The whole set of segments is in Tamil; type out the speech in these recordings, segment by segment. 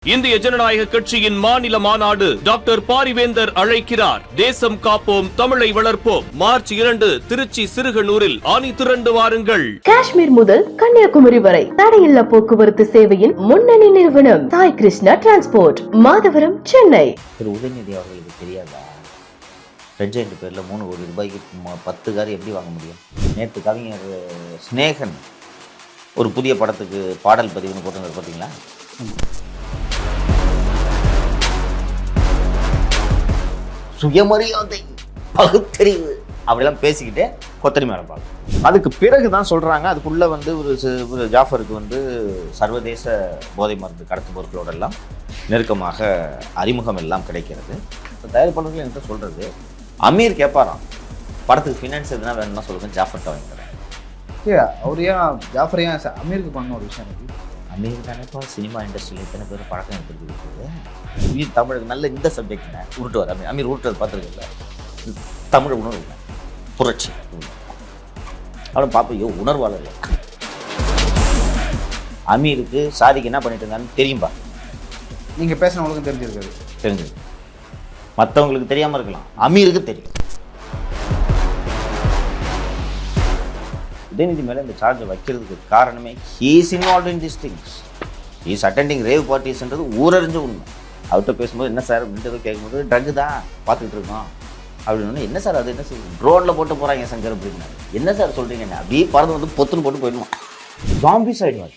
இந்திய ஜனநாயக கட்சியின் மாநில மாநாடு டாக்டர் பாரிவேந்தர் அழைக்கிறார். தேசம் காப்போம், தமிழை வளர்ப்போம். மார்ச் 2 திருச்சி சிறுகனூரில் ஆணி திரண்டு வாருங்கள். காஷ்மீர் முதல் கன்னியாகுமரி வரை தடையில்லா போக்குவரத்து சேவையின் முன்னணி நிறுவனம் சாய் கிருஷ்ணா டிரான்ஸ்போர்ட், மாதவரம், சென்னை. திரு உதயநிதி அவர்களுக்கு தெரியாதா? ரெட்ஜெண்ட் பேரில் 3 கோடி ரூபாய்க்கு 10 கார் எப்படி வாங்க முடியும்? நேற்று கவிஞர் ஸ்னேகன் ஒரு புதிய படத்துக்கு பாடல் பதிவுன்னு போட்டுருந்தார், பார்த்தீங்களா? சுயமரியாதை, பகுத்தறிவு அப்படிலாம் பேசிக்கிட்டே கொத்தடி மேலே பார்க்கும். அதுக்கு பிறகு தான் சொல்கிறாங்க, அதுக்குள்ளே ஒரு ஜாஃபருக்கு சர்வதேச போதை மருந்து கடத்து பொருட்களோடெல்லாம் நெருக்கமாக அறிமுகம் எல்லாம் கிடைக்கிறது. தயாரிப்பாளர்கள் என்கிட்ட சொல்கிறது, அமீர் கேட்பாராம், படத்துக்கு ஃபினான்ஸ் எதுனா வேணும்னா சொல்லுங்கள், ஜாஃபர்கிட்ட வாங்கி தரேன். அவர் ஏன் ஜாஃபர் ஏன் அமீருக்கு பண்ண ஒரு விஷயம் இருக்குது? அமீர் தானேப்பா சினிமா இண்டஸ்ட்ரியில் இத்தனை பேர் பழக்கம் எடுத்துருக்கு. உயிர் தமிழுக்கு நல்ல இந்த சப்ஜெக்ட்னு உருட்டுவார் அமீர். அமீர் உருட்டுறது பார்த்துருக்கல, தமிழ் உணர்வு புரட்சி அவளை பார்ப்பையோ உணர்வாளர். அமீருக்கு சாதிக்கு என்ன பண்ணிட்டு இருந்தான்னு தெரியும்பா. நீங்கள் பேசினவங்களுக்கும் தெரிஞ்சிருக்காது. தெரிஞ்சிருக்கு, மற்றவங்களுக்கு தெரியாமல் இருக்கலாம், அமீருக்கு தெரியும். உதயநிதி மேலே இந்த சார்ஜை வைக்கிறதுக்கு காரணமே he is involved in these things. he is attending rave parties-ன்றது ஊரறிஞ்ச உண்மை. அவர்கிட்ட பேசும்போது என்ன சார் அப்படின்றத கேட்கும்போது ட்ரக்கு தான் பார்த்துக்கிட்டு இருக்கோம் அப்படின்னு. என்ன சார் அது, என்ன சார் ட்ரோனில் போட்டு போகிறாங்க சங்கர் அப்படின்னா, என்ன சார் சொல்கிறீங்க? என்ன அப்படியே பறந்து பொத்துன்னு போட்டு போயிடுவான். ஜாம்பிஸ் ஆகிடுவார்.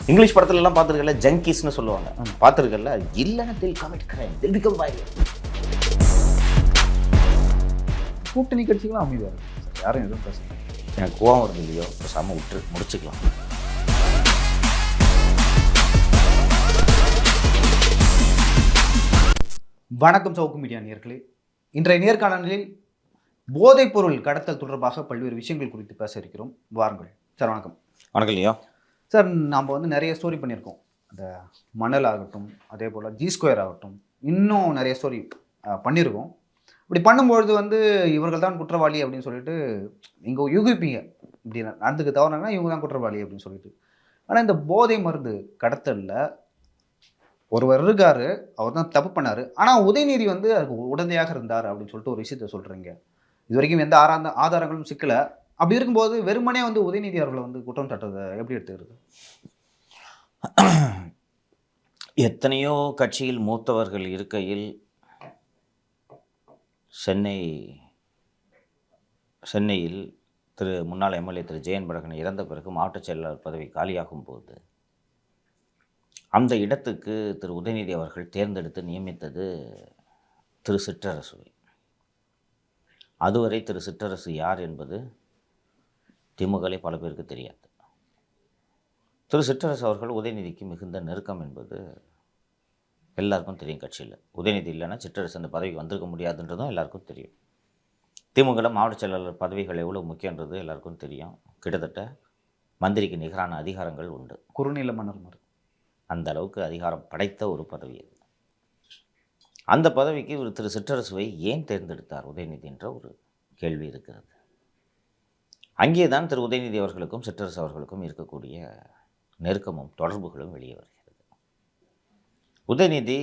இங்கிலீஷ் படத்துலலாம் பார்த்துருக்கல, ஜங்கிஸ்ன்னு சொல்லுவாங்க, பார்த்துருக்கல. இல்லைன்னா தில் கமிட் கிரைம், தில் பிகம் வயலன்ட். கூட்டணி கட்சிகளும் அமைதியாக இருக்குது, யாரும் எதுவும் பேச. எனக்கு கோவம் வருது இல்லையோ, பேசாமல் விட்டு முடிச்சுக்கலாம். வணக்கம் சவுக்கு மீடியா நேயர்களே. இன்றைய நேர்காணலில் போதைப்பொருள் கடத்தல் தொடர்பாக பல்வேறு விஷயங்கள் குறித்து பேச இருக்கிறோம். வாருங்கள் சார். வணக்கம். வணக்கம் இல்லையோ சார். நம்ம நிறைய ஸ்டோரி பண்ணியிருக்கோம். அந்த மணல் ஆகட்டும், அதே போல் G2 ஆகட்டும், இன்னும் நிறைய ஸ்டோரி பண்ணியிருக்கோம். இப்படி பண்ணும்பொழுது இவர்கள் தான் குற்றவாளி அப்படின்னு சொல்லிட்டு நீங்கள் யூகிப்பீங்க, இப்படி நடந்துக்கு தவறுனா இவங்க தான் குற்றவாளி அப்படின்னு சொல்லிட்டு. ஆனால் இந்த போதை மருந்து கடத்தலில் ஒருவர் இருக்காரு, அவர் தான் தப்பு பண்ணார். ஆனால் உதயநிதி அதுக்கு உடந்தையாக இருந்தார் அப்படின்னு சொல்லிட்டு ஒரு விஷயத்த சொல்கிறீங்க. இது வரைக்கும் எந்த ஆதாரங்களும் சிக்கலை. அப்படி இருக்கும்போது வெறுமனே உதயநிதி அவர்களை குற்றம் சாட்டுறதை எப்படி எடுத்துக்கிறது? எத்தனையோ கட்சியில் மூத்தவர்கள் இருக்கையில் சென்னையில் முன்னாள் எம்எல்ஏ திரு ஜெயன் பழகன் இறந்த பிறகு மாவட்ட செயலாளர் பதவி காலியாகும் போது அந்த இடத்துக்கு திரு உதயநிதி அவர்கள் தேர்ந்தெடுத்து நியமித்தது திரு சிற்றரசுவை. அதுவரை திரு சிற்றரசு யார் என்பது திமுகலே பல பேருக்கு தெரியாது. திரு சிற்றரசு அவர்கள் உதயநிதிக்கு மிகுந்த நெருக்கம் என்பது எல்லாருக்கும் தெரியும். கட்சியில் உதயநிதி இல்லைன்னா சிற்றரசு அந்த பதவிக்கு வந்திருக்க முடியாதுன்றதும் எல்லாருக்கும் தெரியும். திமுக மாவட்ட செயலாளர் பதவிகள் எவ்வளோ முக்கியன்றது எல்லாருக்கும் தெரியும். கிட்டத்தட்ட மந்திரிக்கு நிகரான அதிகாரங்கள் உண்டு. குறுநில மன்னர் மாதிரி அந்த அளவுக்கு அதிகாரம் படைத்த ஒரு பதவி அது. அந்த பதவிக்கு இவர் திரு சிற்றரசுவை ஏன் தேர்ந்தெடுத்தார் உதயநிதி என்ற ஒரு கேள்வி இருக்கிறது. அங்கே தான் திரு உதயநிதி அவர்களுக்கும் சிற்றரசு அவர்களுக்கும் இருக்கக்கூடிய நெருக்கமும் தொடர்புகளும் வெளியே வருகிறது. உதயநிதி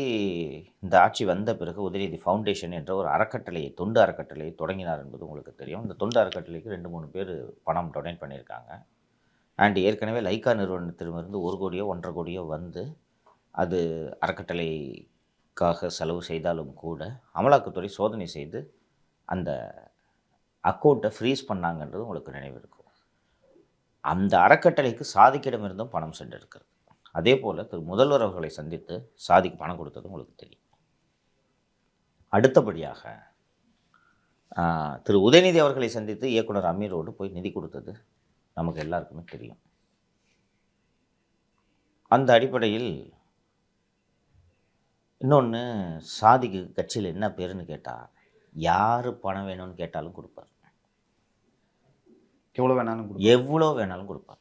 இந்த ஆட்சி வந்த பிறகு உதயநிதி ஃபவுண்டேஷன் என்ற ஒரு அறக்கட்டளையை, தொண்டு அறக்கட்டளையை தொடங்கினார் என்பது உங்களுக்கு தெரியும். இந்த தொண்டு அறக்கட்டளைக்கு 2-3 பேர் பணம் டொனேட் பண்ணியிருக்காங்க. அண்ட் ஏற்கனவே லைக்கா நிறுவனத்திலிருந்து 1 கோடியோ 1.5 கோடியோ அது அறக்கட்டளைக்காக செலவு செய்தாலும் கூட அமலாக்கத்துறை சோதனை செய்து அந்த அக்கௌண்ட்டை ஃப்ரீஸ் பண்ணாங்கன்றது உங்களுக்கு நினைவு இருக்கும். அந்த அறக்கட்டளைக்கு சாதிக்கிடமிருந்தும் பணம் சென்றிருக்கிறது. அதே போல் திரு முதல்வர் அவர்களை சந்தித்து சாதிக்கு பணம் கொடுத்தது உங்களுக்கு தெரியும். அடுத்தபடியாக திரு உதயநிதி அவர்களை சந்தித்து இயக்குனர் அமீரோடு போய் நிதி கொடுத்தது நமக்கு எல்லாருக்குமே தெரியும். அந்த அடிப்படையில் இன்னொன்று, சாதிக்கு கட்சியில் என்ன பேருன்னு கேட்டால் யார் பணம் வேணும்னு கேட்டாலும் கொடுப்பார், எவ்வளோ வேணாலும் கொடுப்பார்.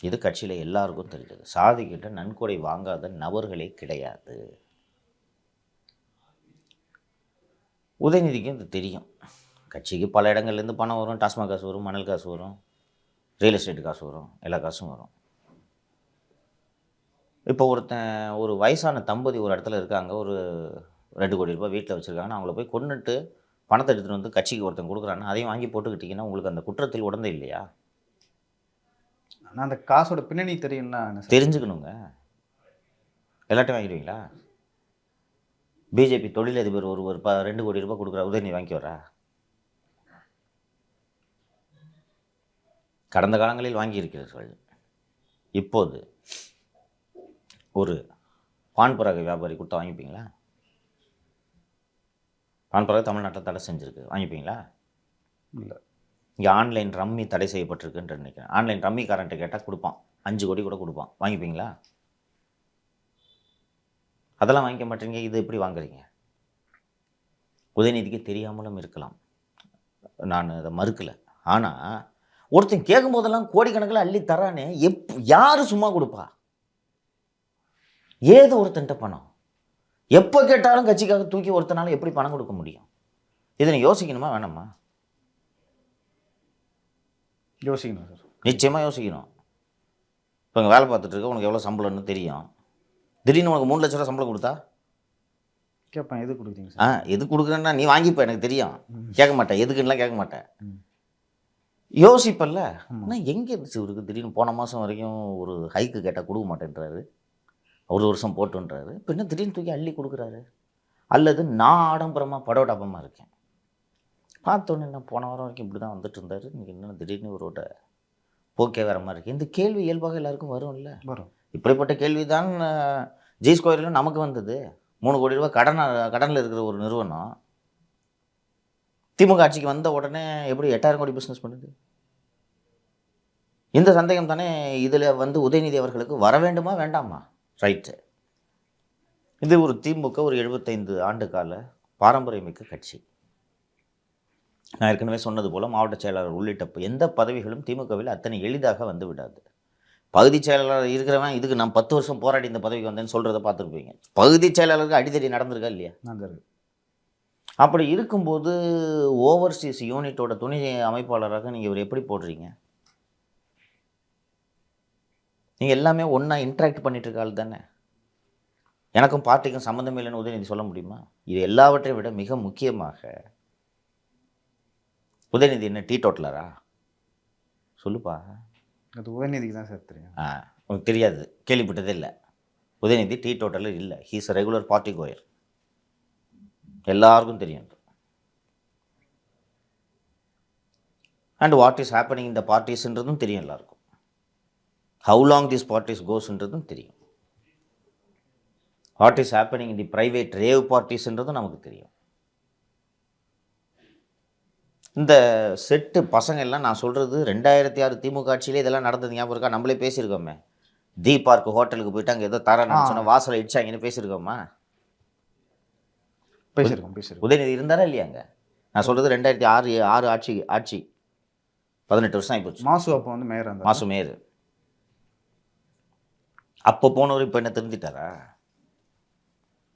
இது கட்சியில் எல்லாருக்கும் தெரிஞ்சது. சாதிக்கிட்ட நன்கொடை வாங்காத நபர்களே கிடையாது. உதயநிதிக்கும் இது தெரியும். கட்சிக்கு பல இடங்கள்லேருந்து பணம் வரும், டாஸ்மாக் காசு வரும், மணல் காசு வரும், ரியல் எஸ்டேட் காசு வரும், எல்லா காசும் வரும். இப்போ ஒரு வயசான தம்பதி ஒரு இடத்துல இருக்காங்க, ஒரு 2 கோடி ரூபாய் வீட்டில் வச்சுருக்காங்கன்னா அவங்கள போய் கொன்னுட்டு பணத்தை எடுத்துகிட்டு வந்து கட்சிக்கு ஒருத்தன் கொடுக்குறான்னு அதையும் வாங்கி போட்டுக்கிட்டிங்கன்னா உங்களுக்கு அந்த குற்றத்தில் உடந்தை இல்லையா? ஆனால் அந்த காசோட பின்னணி தெரியும்னா என்ன சார்? தெரிஞ்சுக்கணுங்க. எல்லாத்தையும் வாங்கிடுவீங்களா? பிஜேபி தொழிலதிபர் ஒரு 2 கோடி ரூபாய் கொடுக்குற உதயநிதி வாங்கி வரா? கடந்த காலங்களில் வாங்கியிருக்கிறீர்கள். இப்போது ஒரு பான் பராக வியாபாரி கொடுத்தா வாங்கிப்பீங்களா? பான் பராக தமிழ்நாட்டில் தடை செஞ்சுருக்கு, வாங்கிப்பீங்களா? இல்லை. இங்கே ஆன்லைன் ரம்மி தடை செய்யப்பட்டிருக்குன்னு நினைக்கிறேன். ஆன்லைன் ரம்மிக்காரன்ட்ட கேட்டால் கொடுப்பான், 5 கோடி கூட கொடுப்பான், வாங்கிப்பீங்களா? அதெல்லாம் வாங்கிக்க மாட்டீங்க. இது எப்படி வாங்குறீங்க? உதயநிதிக்கு தெரியாமலும் இருக்கலாம், நான் அதை மறுக்கலை. ஆனால் ஒருத்தன் கேட்கும் போதெல்லாம் கோடிக்கணக்கில் அள்ளி தரானே, யார் சும்மா கொடுப்பா? ஏது ஒருத்தன்ட்ட பணம்? எப்போ கேட்டாலும் கட்சிக்காக தூக்கி ஒருத்தனால எப்படி பணம் கொடுக்க முடியும்? இதனை யோசிக்கணுமா வேணாமா? யோசிக்கணும் சார், நிச்சயமாக யோசிக்கணும். இப்போ இங்கே வேலை பார்த்துட்டு இருக்க, உனக்கு எவ்வளோ சம்பளம்னு தெரியும். திடீர்னு உனக்கு 3 லட்ச ரூபா சம்பளம் கொடுத்தா கேட்பேன், எது கொடுக்குறீங்க சார்? எது கொடுக்குறேன்னா நீ வாங்கிப்ப, எனக்கு தெரியும். கேட்க மாட்டேன், எதுக்குன்னுலாம் கேட்க மாட்டேன். யோசிப்பல்ல. ஆனால் எங்கே இருந்துச்சு இவருக்கு திடீர்னு போன மாதம் வரைக்கும் ஒரு ஹைக்கு கேட்டால் கொடுக்க மாட்டேன்றாரு, ஒரு வருஷம் போட்டுன்றாரு, இப்போ என்ன திடீர்னு தூக்கி அள்ளி கொடுக்குறாரு? அல்லது நான் ஆடம்பரமாக படோடாபமாக இருக்கேன்? பார்த்தோன்னே என்ன போன வாரம் வரைக்கும் இப்படி தான் வந்துட்டு இருந்தார், இன்றைக்கி என்ன திடீர்னு இவரோட போக்கே வேறு மாதிரி இருக்குது. இந்த கேள்வி இயல்பாக எல்லாருக்கும் வரும் இல்லை? வரும். இப்படிப்பட்ட கேள்வி தான் ஜி ஸ்கொயரிலும் நமக்கு வந்தது. 3 கோடி ரூபாய் கடனில் இருக்கிற ஒரு நிறுவனம் திமுக ஆட்சிக்கு வந்த உடனே எப்படி 8000 கோடி பிஸ்னஸ் பண்ணுது? இந்த சந்தேகம் தானே இதில் உதயநிதி அவர்களுக்கு வர வேண்டுமா வேண்டாமா? ரைட்டு. இது ஒரு திமுக ஒரு 75 ஆண்டு கால பாரம்பரியமிக்க கட்சி. நான் ஏற்கனவே சொன்னது போல் மாவட்ட செயலாளர் உள்ளிட்ட எந்த பதவிகளும் திமுகவில் அத்தனை எளிதாக வந்து விடாது. பகுதி செயலாளர் இருக்கிறவன் இதுக்கு நான் 10 வருஷம் போராடி இந்த பதவிக்கு வந்தேன்னு சொல்கிறத பார்த்துருப்பீங்க. பகுதி செயலாளருக்கு அடிதடி நடந்திருக்கா இல்லையா? நடந்திருக்கு. அப்படி இருக்கும்போது ஓவர்சீஸ் யூனிட்டோட துணை அமைப்பாளராக நீங்கள் இவர் எப்படி போடுறீங்க? நீங்கள் எல்லாமே ஒன்றா இன்ட்ராக்ட் பண்ணிட்டு இருக்காள் தானே. எனக்கும் பார்ட்டிக்கும் சம்மந்தம் இல்லைன்னு உதயநிதி சொல்ல முடியுமா? இது எல்லாவற்றையும் விட மிக முக்கியமாக உதயநிதி என்ன டீ டோட்டலரா? சொல்லுப்பா. அது உதயநிதிக்கு தான் சார் தெரியும். உனக்கு தெரியாது, கேள்விப்பட்டதே இல்லை. உதயநிதி டீ டோட்டலர் இல்லை, he's a regular party quire. எல்லாருக்கும் தெரியும். அண்ட் வாட் இஸ் ஹேப்பனிங் இந்த பார்ட்டிஸ்ன்றதும் தெரியும் எல்லாருக்கும். ஹவு லாங் திஸ் பார்ட்டிஸ் கோஸ்ன்றதும் தெரியும். What is happening in the private rave பார்ட்டிஸ்ன்றதும் நமக்கு தெரியும். இந்த செட்டு பசங்க எல்லாம் நான் சொல்கிறது 2006 திமுக ஆட்சியிலே இதெல்லாம் நடந்தது ஞாபகம் இருக்கா? நம்மளே பேசியிருக்கோமே. தி பார்க் ஹோட்டலுக்கு போயிட்டு அங்கே ஏதோ தரேன்னு சொன்ன வாசலை இடிச்சாங்கன்னு பேசியிருக்கோமா? பேசியிருக்கோம். உதயநிதி இருந்தாரா இல்லையாங்க? நான் சொல்கிறது 2006 ஆட்சி 18 வருஷம் ஆகிப்போச்சு. மாசு அப்போ வந்து மேயர் இருந்தார். மாசு மேயர். அப்போ போனவர் இப்போ என்ன தெரிஞ்சிட்டாரா?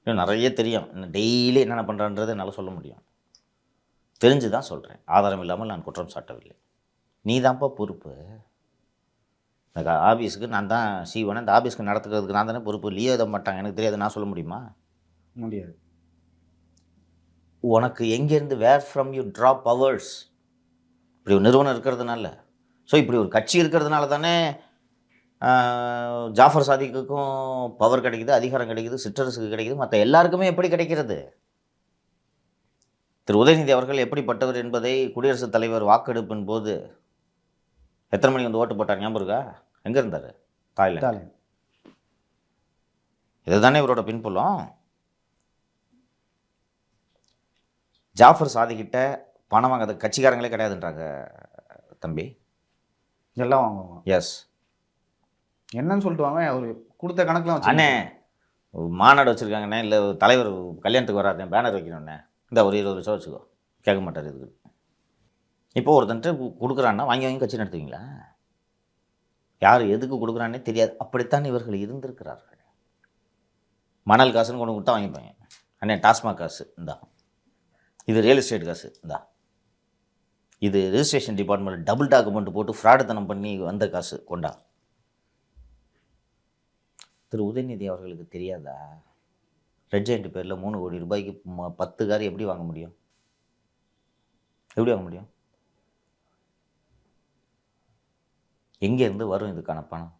இன்னும் நிறைய தெரியும். இன்னும் டெய்லி என்னென்ன பண்ணுறான்றது என்னால் சொல்ல முடியும். தெரிஞ்சு தான் சொல்கிறேன், ஆதாரம் இல்லாமல் நான் குற்றம் சாட்டவில்லை. நீ தான்ப்பா பொறுப்பு. இந்த ஆஃபீஸுக்கு நான் தான் சீவனை, இந்த ஆஃபீஸ்க்கு நடத்துக்கிறதுக்கு நான் தானே பொறுப்பு. லீவ் எழுத மாட்டாங்க, எனக்கு தெரியாது, நான் சொல்ல முடியுமா? முடியாது. உனக்கு எங்கேருந்து வேர் ஃப்ரம் யூ ட்ரா பவர்ஸ்? இப்படி ஒரு நிறுவனம் இருக்கிறதுனால, ஸோ இப்படி ஒரு கட்சி இருக்கிறதுனால தானே ஜாஃபர் சாதிக்குக்கும் பவர் கிடைக்குது, அதிகாரம் கிடைக்குது, சிற்றரசுக்கு கிடைக்குது, மற்ற எல்லாருக்குமே எப்படி கிடைக்கிறது? திரு உதயநிதி அவர்கள் எப்படிப்பட்டவர் என்பதை குடியரசுத் தலைவர் வாக்கெடுப்பின் போது எத்தனை மணிக்கு வந்து ஓட்டு போட்டார் ஞாபகம் இருக்கா? எங்கே இருந்தார்? தாய்லாந்து. இதுதானே இவரோட பின்புலம். ஜாஃபர் சாதிக்கிட்ட பணம் வாங்காத கட்சிக்காரங்களே கிடையாதுன்றாங்க தம்பி. எல்லாம் வாங்குவாங்க. எஸ். என்னன்னு சொல்லிட்டு வாங்க, அவர் கொடுத்த கணக்கெலாம் அண்ணே மாநாடு வச்சுருக்காங்கண்ணே, இல்லை தலைவர் கல்யாணத்துக்கு வராது பேனர் வைக்கணுண்ணே, இந்த ஒரு 20 லட்சம் வச்சுக்கோ, கேட்க மாட்டார். இதுக்கு இப்போது ஒருத்தன்ட்டு கொடுக்குறான்னா வாங்கி கட்சி நடத்துவீங்களா? யார் எதுக்கு கொடுக்குறான்னே தெரியாது. அப்படித்தான் இவர்கள் இருந்திருக்கிறார்கள். மணல் காசுன்னு கொண்டு கொடுத்தா வாங்கிப்பாங்க. அண்ணே டாஸ்மாக் காசு இந்தா, இது ரியல் எஸ்டேட் காசு இந்தா, இது ரெஜிஸ்ட்ரேஷன் டிபார்ட்மெண்ட் டபுள் டாக்குமெண்ட் போட்டு ஃப்ராடுத்தனம் பண்ணி வந்த காசு கொண்டா. திரு உதயநிதி அவர்களுக்கு தெரியாதா? ரெட் ஜெயண்ட் பேரில் 3 கோடி ரூபாய்க்கு 10 கார் எப்படி வாங்க முடியும்? எப்படி வாங்க முடியும்? எங்கேருந்து வரும் இதுக்கான பணம்?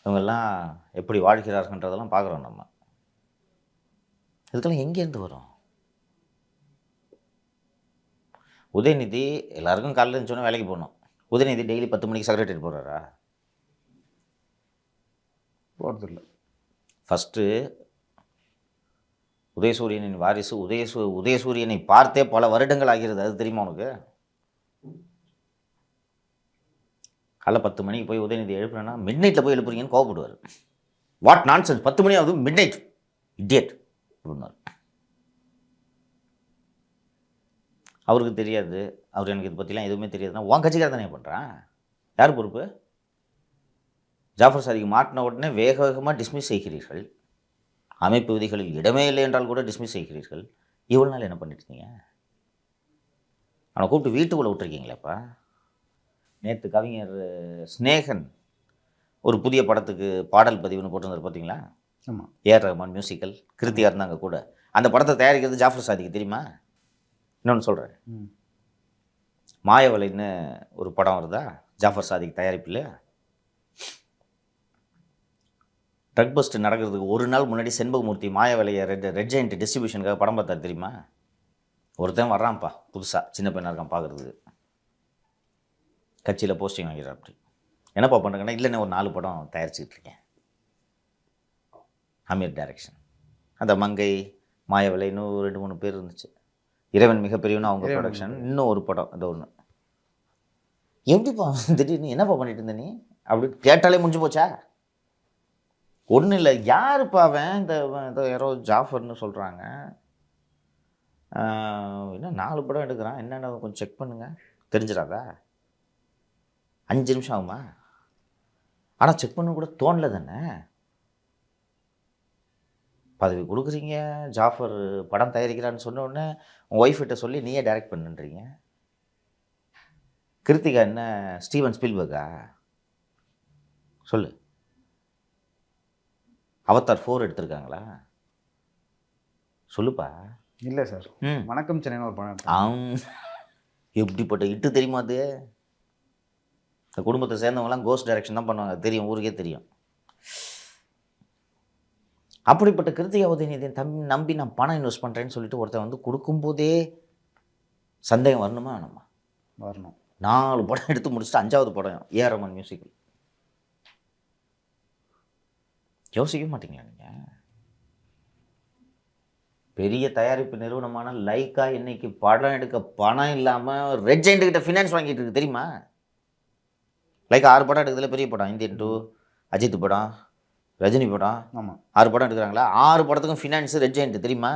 இவங்கெல்லாம் எப்படி வாழ்கிறார்கள்ன்றதெல்லாம் பார்க்குறோம் நம்ம. இதுக்கெல்லாம் எங்கேருந்து வரும்? உதயநிதி எல்லாருக்கும் காலையில் இருந்துச்சோன்னா வேலைக்கு போகணும். உதயநிதி டெய்லி 10 மணிக்கு செக்ரட்டரி போகிறாரா? போகிறதில்ல. ஃபஸ்ட்டு உதயசூரியனின் வாரிசு உதயசூரியனை பார்த்தே பல வருடங்கள் ஆகிறது. அது தெரியுமா உனக்கு? காலைல 10 மணிக்கு போய் உதயநிதி எழுப்புனா மிட் நைட்டில் போய் எழுப்புறீங்கன்னு கோவப்படுவார். வாட் நான்சென்ஸ், 10 மணி ஆகுது, மிட் நைட், இடியட் அப்படின்னார். அவருக்கு தெரியாது, அவர் எனக்கு இதை பற்றிலாம் எதுவுமே தெரியாதுன்னா உன் கட்சிக்கார தானே பண்ணுறான். யார் பொறுப்பு? ஜாஃபர் சாதிக்கு மாட்டின உடனே வேக வேகமாக டிஸ்மிஸ் செய்கிறீர்கள். அமைப்பு விதிகளில் இடமே இல்லை என்றால் கூட டிஸ்மிஸ் செய்கிறீர்கள். இவ்வளோ நாள் என்ன பண்ணிட்டு இருந்தீங்க? அவனை கூப்பிட்டு வீட்டுக்குள்ளே விட்டுருக்கீங்களேப்பா. நேற்று கவிஞர் ஸ்னேகன் ஒரு புதிய படத்துக்கு பாடல் பதிவுன்னு போட்டிருந்தார் பார்த்தீங்களா? ஆமாம். ஏஆர் ரஹ்மான் மியூசிக்கல், கிருத்தியா இருந்தாங்க கூட. அந்த படத்தை தயாரிக்கிறது ஜாஃபர் சாதிக்கு தெரியுமா? இன்னொன்று சொல்கிறேன், மாயவலைன்னு ஒரு படம் வருதா ஜாஃபர் சாதிக் தயாரிப்பில். ட்ரக் பஸ்ட் நடக்கிறதுக்கு ஒரு நாள் முன்னாடி செண்பகமூர்த்தி மாயவலையை ரெட் ஜெயண்ட் டிஸ்ட்ரிபியூஷனுக்காக படம் பார்த்தாரு தெரியுமா? ஒருத்தன் வர்றான்ப்பா புதுசாக, சின்ன பையனாக இருக்கான் பார்க்குறதுக்கு, கட்சியில் போஸ்டிங் வாங்கிறார். அப்படி என்னப்பா பண்ணுறேங்கன்னா, இல்லைன்னு ஒரு 4 படம் தயாரிச்சுக்கிட்டு இருக்கேன், அமீர் டைரக்ஷன். அந்த மங்கை, மாயவலை, இன்னும் 2-3 பேர் இருந்துச்சு. இறைவன் மிகப்பெரியவனு அவங்க ப்ரொடக்ஷன், இன்னும் ஒரு படம் அது ஒன்று. எப்படிப்பா திடீர்னு என்னப்பா பண்ணிட்டு இருந்த நீ அப்படி கேட்டாலே முடிஞ்சு போச்சா? ஒன்றும் இல்லை, யாருப்பா அவன், இந்த யாரோ ஜாஃபர்னு சொல்கிறாங்க, இன்னும் 4 படம் எடுக்கிறான், என்னென்ன கொஞ்சம் செக் பண்ணுங்கள், தெரிஞ்சிடாதா? 5 நிமிஷம் ஆகுமா? ஆனால் செக் பண்ண கூட தோணலை தானே. பதவி கொடுக்குறீங்க, ஜாஃபர் படம் தயாரிக்கிறான்னு சொன்ன உடனே உங்கள் ஒய்ஃப்கிட்ட சொல்லி நீயே டைரக்ட் பண்ணுன்றீங்க. கிருத்திகா என்ன ஸ்டீவன் ஸ்பீல்பர்கா? சொல்லு. அவதார் 4 எடுத்திருக்காங்களா? சொல்லுப்பா. இல்லை சார். வணக்கம் சென்னைன்னு ஒரு படம். எப்படிப்பட்ட இட்டு தெரியுமா அது? இந்த குடும்பத்தை சேர்ந்தவங்களாம் கோஸ்ட் டைரக்ஷன் தான் பண்ணுவாங்க, தெரியும், ஊருக்கே தெரியும். அப்படிப்பட்ட கிருத்திகா உதயநிதியை நம்பி நான் பணம் இன்வெஸ்ட் பண்ணுறேன்னு சொல்லிட்டு ஒருத்தன் வந்து கொடுக்கும்போதே சந்தேகம் வரணுமா வேணுமா? வரணும். 4 படம் எடுத்து முடிச்சுட்டு 5ஆவது படம் ஏஆர் ரஹ்மான் மியூசிக்கல். யோசிக்க மாட்டீங்களா நீங்கள்? பெரிய தயாரிப்பு நிறுவனமான லைக்கா இன்னைக்கு படம் எடுக்க பணம் இல்லாமல் ரெட் ஜெயண்ட் கிட்ட ஃபினான்ஸ் வாங்கிட்டு இருக்கு தெரியுமா? லைக்கா 6 படம் எடுக்கிறதுல பெரிய படம், இந்தியன் 2, அஜித் படம், ரஜினி படம். ஆமாம். 6 படம் எடுக்கிறாங்களா? 6 படத்துக்கும் ஃபினான்ஸு ரெட் ஜெயண்ட் தெரியுமா?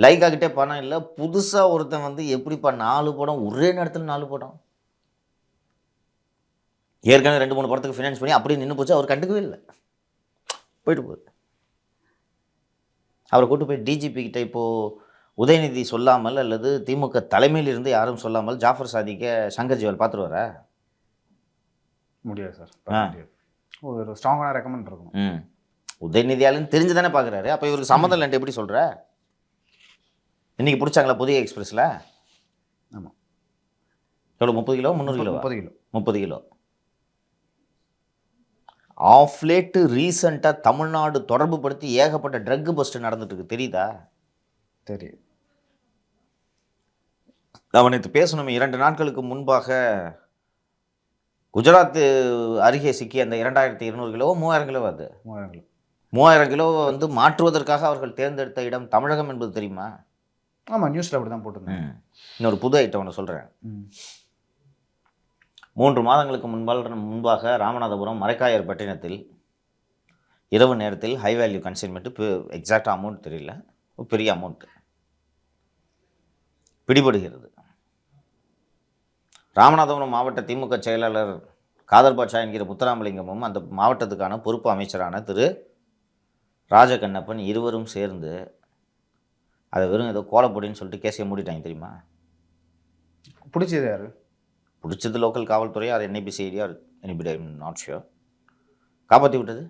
லைக்கா கிட்டே பணம் இல்லை. புதுசாக ஒருத்தன் வந்து எப்படிப்பா 4 படம் ஒரே நேரத்தில் 4 படம், ஏற்கனவே 2-3 படத்துக்கு ஃபினான்ஸ் பண்ணி அப்படியே நின்று போச்சு. அவர் கண்டுக்கவே இல்லை, போயிட்டு போகுது. அவரை கூட்டு போய் டிஜிபி கிட்ட இப்போது உதயநிதி சொல்லாமல் அல்லது திமுக தலைமையில் இருந்து யாரும் சொல்லாமல் ஜாஃபர் சாதிக்க சங்கர் ஜிவால் பார்த்துட்டு வர முடியாது சார். ஒரு ஸ்ட்ராங்கான ரெக்கமெண்ட் இருக்கும். உதயநிதியாலும் தெரிஞ்சு தானே பார்க்குறாரு. அப்போ இவருக்கு சம்மந்தம் இல்லைன்ட்டு எப்படி சொல்கிற? இன்றைக்கி பிடிச்சாங்களா புதிய எக்ஸ்பிரஸில்? ஆமாம். எவ்வளோ, 30 kilo 300 kilo? 30 kilo. 30 kilo. Of late ரீசெண்டாக தமிழ்நாடு தொடர்பு படுத்தி ஏகப்பட்ட ட்ரக் பஸ்ட் நடந்துட்டு இருக்கு, தெரியுதா? தெரியும். அவன் நேற்று பேசணுமே, 2 நாட்களுக்கு முன்பாக குஜராத் அருகே சிக்கி அந்த 2200 கிலோ 3000 கிலோ, அது 3000 கிலோ வந்து மாற்றுவதற்காக அவர்கள் தேர்ந்தெடுத்த இடம் தமிழகம் என்பது தெரியுமா? ஆமாம், நியூஸில் அப்படி தான் போட்டிருந்தேன். இன்னொரு புது ஐட்டம் ஒன்று சொல்கிறேன். 3 மாதங்களுக்கு முன்பாக ராமநாதபுரம் மரைக்காயர் பட்டினத்தில் இரவு நேரத்தில் ஹை வேல்யூ கன்சைன்மெண்ட்டு, எக்ஸாக்டாக அமௌண்ட் தெரியல, ஒரு பெரிய அமௌண்ட்டு பிடிபடுகிறது. ராமநாதபுரம் மாவட்ட திமுக செயலாளர் காதர் பாட்ஷா என்கிற முத்துராமலிங்கமும் அந்த மாவட்டத்துக்கான பொறுப்பு அமைச்சரான திரு ராஜகண்ணப்பன் இருவரும் சேர்ந்து அதை வெறும் ஏதோ கோலப்பொடின்னு சொல்லிட்டு கேஸையை மூடிட்டாங்க தெரியுமா? பிடிச்சது யாரு? பிடிச்சது லோக்கல் காவல்துறை or NIBCID or anybody, I am not sure. காப்பாற்றி விட்டது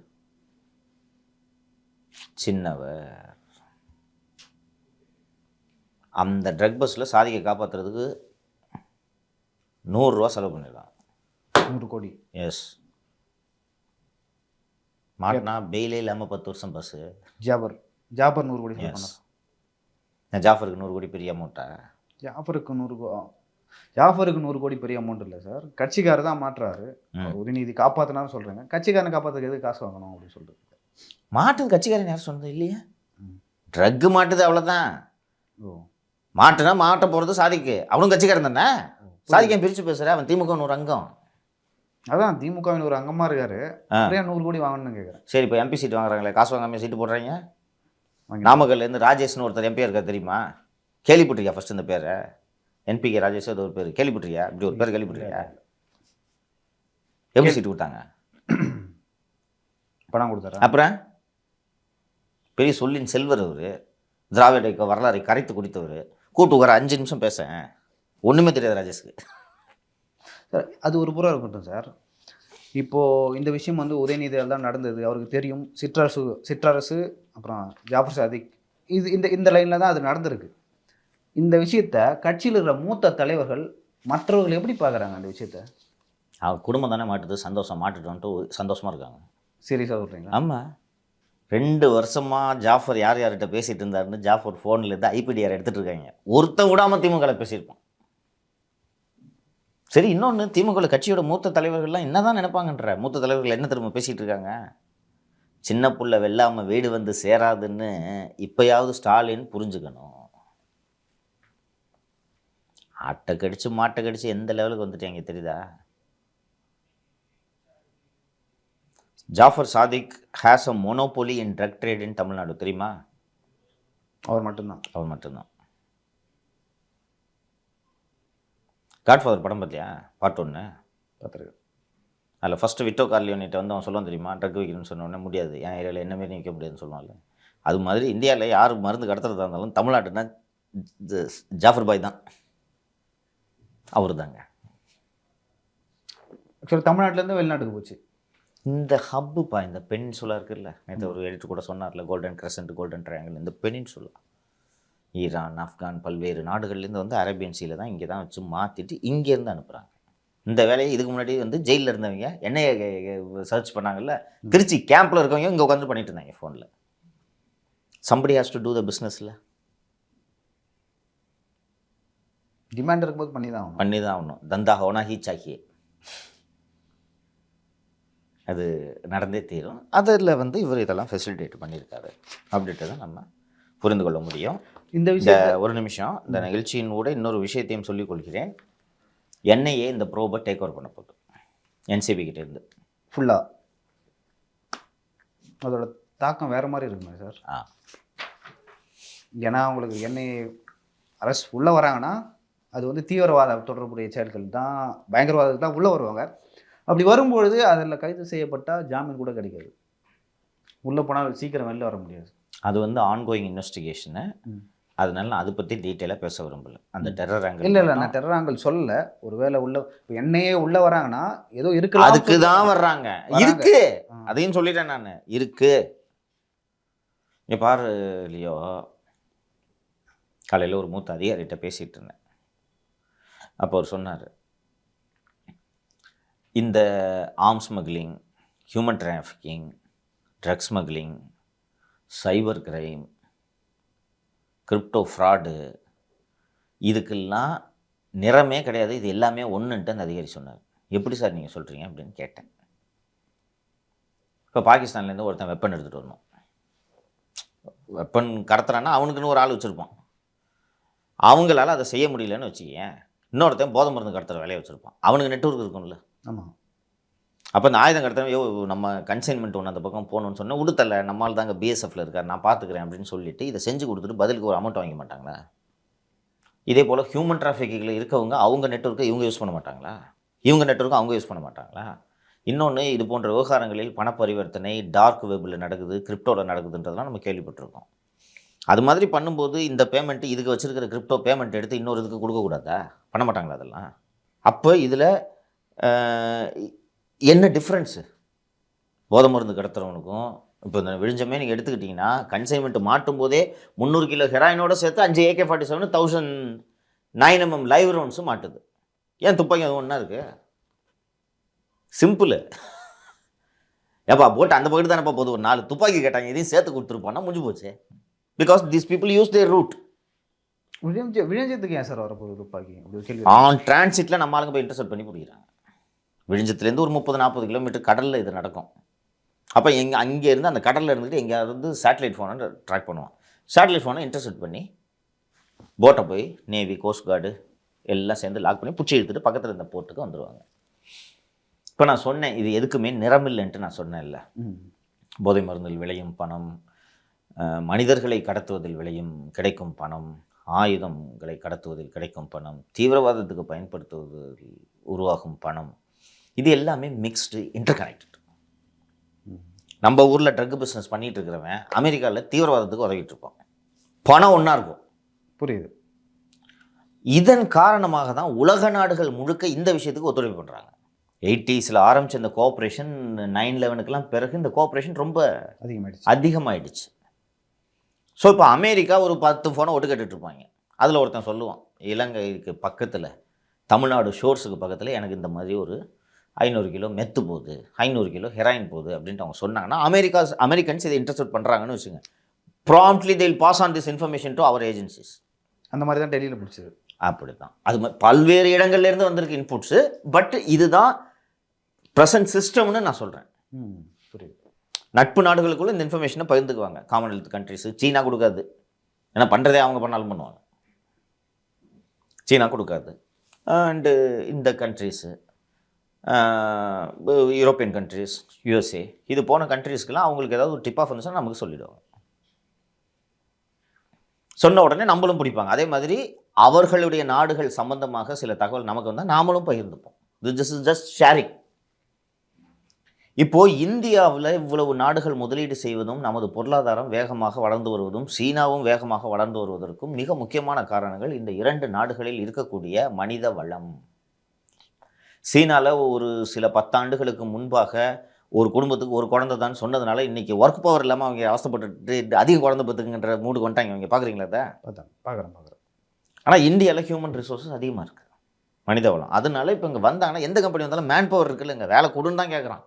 சின்னவர். அந்த ட்ரக் பஸ்ஸில் சாதிக்கை காப்பாற்றுறதுக்கு 100 ரூபா செலவு பண்ணிடலாம். 100 கோடி. எஸ். மாட்டினா பெயிலே இல்லாமல் 10 வருஷம் பஸ்ஸு. ஜாபர் 100 கோடி செலவு பண்ணார். ஜாஃபருக்கு 100 கோடி பெரிய அமௌண்ட்டா? ஜாஃபருக்கு 100 கோடி பெரிய அமௌண்ட் இல்லை சார். கட்சிக்காரர் தான் மாட்டுறாரு. உதயநிதி காப்பாற்றினாலும் சொல்கிறேங்க, கட்சிக்காரனை காப்பாற்றுறதுக்கு எது காசு வாங்கணும் அப்படின்னு சொல்கிறது. மாட்டுது கட்சிக்காரன் யார் சொன்னது இல்லையா? ட்ரக்கு மாட்டுது, அவ்வளோதான். ஓ, மாட்டுனா மாட்ட போகிறது சாதிக்கு, அவனும் கட்சிக்காரன் தானே. சாதிக்கன் பிரித்து பேசுகிற, அவன் திமுக ஒரு அங்கம். அதான் திமுகவின் ஒரு அங்கமாக இருக்காரு. நிறையா 100 கோடி வாங்கணும்னு கேட்குறேன். சரி, இப்போ MP சீட்டு வாங்குறாங்களே, காசு வாங்காமல் சீட்டு போடுறாங்க. நாமக்கல்லேருந்து ராஜேஷ்னு ஒருத்தர் MP இருக்கா தெரியுமா? கேள்விப்பட்டிருக்கியா ஃபஸ்ட் இந்த பேரை? NPK ராஜேஷ் அது ஒரு பேர் கேள்விப்பட்டிருக்கியா? இப்படி ஒரு பேர் கேள்விப்பட்டிருக்கியா? எப்படி சீட்டு கொடுத்தாங்க? பணம் கொடுத்தாரு. அப்புறம் பெரிய சொல்லின் செல்வர் அவர், திராவிட வரலாறை கரைத்து குடித்தவர். கூட்டு உட்கார 5 நிமிஷம் பேச ஒன்றுமே தெரியாது ராஜேஷ்க்கு. சார் அது ஒரு புறம் இருக்கட்டும் சார். இப்போது இந்த விஷயம் வந்து உதயநிதியால் தான் நடந்தது, அவருக்கு தெரியும். சிற்றரசு அப்புறம் ஜாஃபர் சாதிக் இந்த லைனில் தான் அது நடந்திருக்கு. இந்த விஷயத்த கட்சியில் இருக்கிற மூத்த தலைவர்கள் மற்றவர்கள் எப்படி பார்க்குறாங்க அந்த விஷயத்த? அவர் குடும்பம் தானே மாட்டுது, சந்தோஷம் மாட்டுட்டோன்ட்டு சந்தோஷமாக இருக்காங்க. சீரியஸாக சொல்கிறீங்களா? ஆமாம். 2 வருஷமாக ஜாஃபர் யார் யார்கிட்ட பேசிகிட்டு இருந்தாருன்னு ஜாஃபர் ஃபோன்லேருந்து IPDR எடுத்துகிட்டு இருக்காங்க. ஒருத்தன் விடாமல் திமுகவில் பேசியிருப்பான். சரி, இன்னொன்று, திமுக கட்சியோட மூத்த தலைவர்கள்லாம் என்ன தான் நினைப்பாங்கன்ற? மூத்த தலைவர்கள் என்ன திரும்ப பேசிகிட்டு இருக்காங்க? சின்ன புள்ள வெல்லாமல் வீடு வந்து சேராதுன்னு இப்போயாவது ஸ்டாலின் புரிஞ்சுக்கணும். ஆட்டை கடிச்சு மாட்டை கடிச்சு எந்த லெவலுக்கு வந்துட்டாங்க தெரியுதா? Jaffer Sadiq has a monopoly in drug trade in Tamil Nadu, தெரியுமா? அவர் மட்டும்தான். காட்ஃபாதர் படம் பார்த்தியா? பார்ட் 1 பார்த்துருக்கு. அதில் ஃபஸ்ட்டு விட்டோ கார்லியோனிட்ட வந்து அவன் சொல்லுவான் தெரியுமா, ட்ரக் விற்கணும்னு சொன்னோடனே முடியாது, என் ஏரியாவில் என்ன மாரி விற்க முடியாதுன்னு சொல்லுவாங்கல்ல. அது மாதிரி இந்தியாவில் யார் மருந்து கடத்துறதா இருந்தாலும் தமிழ்நாட்டுனா ஜாஃபர் பாய் தான், அவர் தாங்க. ஆக்சுவலாக தமிழ்நாட்டிலேருந்து வெளிநாட்டுக்கு போச்சு. இந்த ஹப்புப்பா, இந்த பெனின்சுலா இருக்குல்ல, நேற்று ஒரு எடிட்டர் கூட சொன்னார்ல, கோல்டன் கிரசன்ட், கோல்டன் ட்ரையாங்கிள். இந்த பெனின்சுலா ஈரான், ஆப்கான், பல்வேறு நாடுகள்லேருந்து வந்து அரேபியன் சீல தான் இங்கே தான் வச்சு மாற்றிட்டு இங்கேருந்து அனுப்புகிறாங்க. இந்த வேலையை இதுக்கு முன்னாடி வந்து ஜெயிலில் இருந்தவங்க என்னைய சர்ச் பண்ணாங்கல்ல, திருச்சி கேம்பில் இருக்கவங்க இங்கே உட்காந்து பண்ணிட்டு இருந்தாங்க ஃபோனில். சம்படி ஹேஸ் டு டூ த பிஸ்னஸில். டிமாண்ட் இருக்கும்போது பண்ணி தான் ஆகணும். தந்தா ஹோனா ஹீ சாக்கியே, அது நடந்தே தீரும். அதில் வந்து இவர் இதெல்லாம் ஃபெசிலிட்டேட் பண்ணியிருக்காரு அப்படின்ட்டு தான் நம்ம புரிந்து கொள்ள முடியும். இந்த ஒரு நிமிஷம், இந்த நிகழ்ச்சியின் கூட இன்னொரு விஷயத்தையும் சொல்லிக் கொள்கிறேன். NIA இந்த ப்ரோபை டேக் ஓவர் பண்ண போகுது NCB கிட்ட இருந்து ஃபுல்லாக. அதோட தாக்கம் வேறு மாதிரி இருக்குங்க சார். ஏன்னா உங்களுக்கு NIA அரசு உள்ளே வராங்கன்னா அது வந்து தீவிரவாத தொடர்புடைய செயல்கள் தான், பயங்கரவாதத்துக்கு தான் உள்ளே வருவாங்க. அப்படி வரும்பொழுது அதில் கைது செய்யப்பட்டால் ஜாமீன் கூட கிடைக்காது. உள்ளே போனால் சீக்கிரம் வெளில வர முடியாது. அது வந்து ஆன்கோயிங் இன்வெஸ்டிகேஷனு. அதனால நான் அதை பற்றி டீட்டெயிலாக பேச விரும்பல. அந்த டெரர் ஆங்கிள் இல்லை, நான் டெரர் ஆங்கிள் சொல்லல. ஒருவேளை உள்ள இப்போ NIA உள்ளே வராங்கன்னா ஏதோ இருக்கலாம், அதுக்கு தான் வர்றாங்க. இருக்கு, அதையும் சொல்லிட்டேன் நான், இருக்கு. இங்கே பாரு இல்லையோ, காலையில் ஒரு மூத்த அதிகாரிகிட்ட பேசிகிட்டு இருந்தேன். அப்போ அவர் சொன்னார், இந்த arms smuggling, human trafficking, drug smuggling, cyber crime, crypto fraud, இதுக்கெல்லாம் நிறமே கிடையாது, இது எல்லாமே ஒன்றுன்ட்டு அந்த அதிகாரி சொன்னார். எப்படி சார் நீங்கள் சொல்கிறீங்க அப்படின்னு கேட்டேன். இப்போ பாகிஸ்தான்லேருந்து ஒருத்தன் வெப்பன் எடுத்துகிட்டு வரணும். வெப்பன் கடத்துறான்னா அவனுக்குன்னு ஒரு ஆள் வச்சுருப்பான். அவங்களால அதை செய்ய முடியலன்னு வச்சுக்கேன். இன்னொருத்தன் போதை மருந்து கடத்துகிற வேலையை வச்சுருப்பான். அவனுக்கு நெட்வொர்க் இருக்கும்ல. ஆமாம். அப்போ இந்த ஆயுதம் கடத்துறவன் நம்ம கன்சைன்மெண்ட் ஒன்று அந்த பக்கம் போகணுன்னு சொன்னால் உடுத்தலை, நம்மளால் தாங்க BSFல இருக்கார், நான் பார்த்துக்கிறேன் அப்படின்னு சொல்லிட்டு இதை செஞ்சு கொடுத்துட்டு பதிலுக்கு ஒரு அமௌண்ட் வாங்க மாட்டாங்களா? இதே போல் ஹியூமன் டிராஃபிக்கில் இருக்கவங்க அவங்க நெட்வொர்க்கை இவங்க யூஸ் பண்ண மாட்டாங்களா? இவங்க நெட்வொர்க்கை அவங்க யூஸ் பண்ண மாட்டாங்களா? இன்னொன்று, இது போன்ற விவகாரங்களில் பண பரிவர்த்தனை டார்க் வெப்பில் நடக்குது, கிரிப்டோவில் நடக்குதுன்றதெல்லாம் நம்ம கேள்விப்பட்டிருக்கோம். அது மாதிரி பண்ணும்போது இந்த பேமெண்ட்டு இதுக்கு வச்சுருக்கிற கிரிப்டோ பேமெண்ட் எடுத்து இன்னொரு இதுக்கு கொடுக்கக்கூடாதா? பண்ண மாட்டாங்களா? அதெல்லாம் அப்போ இதில் என்ன டிஃப்ரென்ஸு? போதை மருந்து கடத்துறவனுக்கும் இப்போ இந்த விழிஞ்சமே நீங்கள் எடுத்துக்கிட்டிங்கன்னா கன்சைன்மெண்ட் மாட்டும் போதே 300 கிலோ ஹெராயினோட சேர்த்து 5 AK-47 1009 mm லைவ் ரவுண்ட்ஸும் மாட்டுது. ஏன் துப்பாக்கி அது ஒன்றா இருக்குது? சிம்பிள். ஏப்பா போட்டு அந்த பக்கத்து தானேப்பா போது, ஒரு 4 துப்பாக்கி கேட்டாங்க, இதையும் சேர்த்து கொடுத்துருப்பான்னா முடிஞ்சு போச்சு. Because these people use their route. விழிஞ்சத்துக்கு ஏன் சார் வரப்போகுது துப்பாக்கி? ஆன் டிரான்சிட்டில் நம்ம ஆளுங்க போய் இன்டர்செப்ட் பண்ணி பிடிக்கிறாங்க. விழிஞ்சத்துலேருந்து ஒரு 30-40 கிலோமீட்டர் கடலில் இது நடக்கும். அப்போ அங்கேருந்து அந்த கடலில் இருந்துட்டு எங்கேயாவது சேட்டலைட் ஃபோனை ட்ராக் பண்ணுவான். சேட்டலைட் ஃபோனை இன்டர்செப்ட் பண்ணி போட்டை போய் நேவி, கோஸ்ட் கார்டு எல்லாம் சேர்ந்து லாக் பண்ணி பிடிச்சி எடுத்துகிட்டு பக்கத்தில் இருந்த போர்ட்டுக்கு வந்துடுவாங்க. இப்போ நான் சொன்னேன் இது எதுக்குமே நிறமில்லைன்ட்டு நான் சொன்னேன் இல்லை. போதை மருந்தில் விளையும் பணம், மனிதர்களை கடத்துவதில் கிடைக்கும் பணம், ஆயுதங்களை கடத்துவதில் கிடைக்கும் பணம், தீவிரவாதத்துக்கு பயன்படுத்துவதில் உருவாகும் பணம், இது எல்லாமே மிக்ஸ்டு, இன்டர்கனெக்டட். நம்ம ஊரில் ட்ரக் பிஸ்னஸ் பண்ணிகிட்டு இருக்கிறவன் அமெரிக்காவில் தீவிரவாதத்துக்கு உதவிட்டு இருப்பான். பணம் ஒன்றா இருக்கும். புரியுது. இதன் காரணமாக தான் உலக நாடுகள் முழுக்க இந்த விஷயத்துக்கு ஒத்துழைப்பு பண்ணுறாங்க. 80s ஆரம்பித்த இந்த கோஆப்ரேஷன் 9/11க்கெலாம் பிறகு இந்த கோஆப்ரேஷன் ரொம்ப அதிகமாகிடுச்சு. ஸோ இப்போ அமெரிக்கா ஒரு 10 ஃபோனை ஒட்டு கட்டுட்ருப்பாங்க. அதில் ஒருத்தன் சொல்லுவான், இலங்கைக்கு பக்கத்தில் தமிழ்நாடு ஷோர்ஸுக்கு பக்கத்தில் எனக்கு இந்த மாதிரி ஒரு 500 கிலோ மெத்து போகுது, 500 கிலோ ஹெராயின் போகுது அப்படின்ட்டு அவங்க சொன்னாங்கன்னா அமெரிக்கன்ஸ் இதை இன்டர்செப்ட் பண்ணுறாங்கன்னு வச்சுங்க. Promptly they will pass on this information to our agencies. அந்த மாதிரி தான் டெல்லியில் பிடிச்சது. அப்படி தான் அது பல்வேறு இடங்கள்லேருந்து வந்திருக்கு இன்புட்ஸு. பட் இதுதான் ப்ரெசன்ட் சிஸ்டம்னு நான் சொல்கிறேன். புரியுது. நட்பு நாடுகளுக்குள்ள இந்த இன்ஃபர்மேஷனை பகிர்ந்துக்குவாங்க. காமன்வெல்த் கண்ட்ரிஸு, சீனா கொடுக்காது. ஏன்னா பண்ணுறதே அவங்க பண்ணாலும் பண்ணுவாங்க. சீனா கொடுக்காது. அண்டு இந்த கண்ட்ரிஸு, யூரோப்பியன் கண்ட்ரிஸ், USA, இது போன கண்ட்ரிஸ்க்கெலாம் அவங்களுக்கு ஏதாவது ஒரு டிப் ஆஃப் இருந்துச்சுன்னா நமக்கு சொல்லிவிடுவாங்க. சொன்ன உடனே நம்மளும் பிடிப்பாங்க. அதே மாதிரி அவர்களுடைய நாடுகள் சம்பந்தமாக சில தகவல் நமக்கு வந்தால் நாமளும் பகிர்ந்துப்போம். This is just sharing. இப்போது இந்தியாவில் இவ்வளவு நாடுகள் முதலீடு செய்வதும், நமது பொருளாதாரம் வேகமாக வளர்ந்து வருவதும், சீனாவும் வேகமாக வளர்ந்து வருவதற்கும் மிக முக்கியமான காரணங்கள் இந்த 2 நாடுகளில் இருக்கக்கூடிய மனித வளம். சீனாவில் ஒரு சில 10 ஆண்டுகளுக்கு முன்பாக ஒரு குடும்பத்துக்கு ஒரு குழந்தை தான் சொன்னதுனால இன்றைக்கி ஒர்க் பவர் இல்லாமல் அவங்க அவசப்பட்டு அதிக குழந்தை பத்துக்குன்ற மூடுக்கு வந்துட்டாங்க. அவங்க பார்க்குறீங்களா? அதை பார்க்குறேன். ஆனால் இந்தியாவில் ஹியூமன் ரிசோர்ஸஸ் அதிகமாக இருக்குது, மனித வளம். அதனால இப்போ இங்கே வந்தாங்கன்னா எந்த கம்பெனி வந்தாலும் மேன் பவர் இருக்குல்ல, இங்கே வேலை கொடுன்னு தான் கேட்குறான்.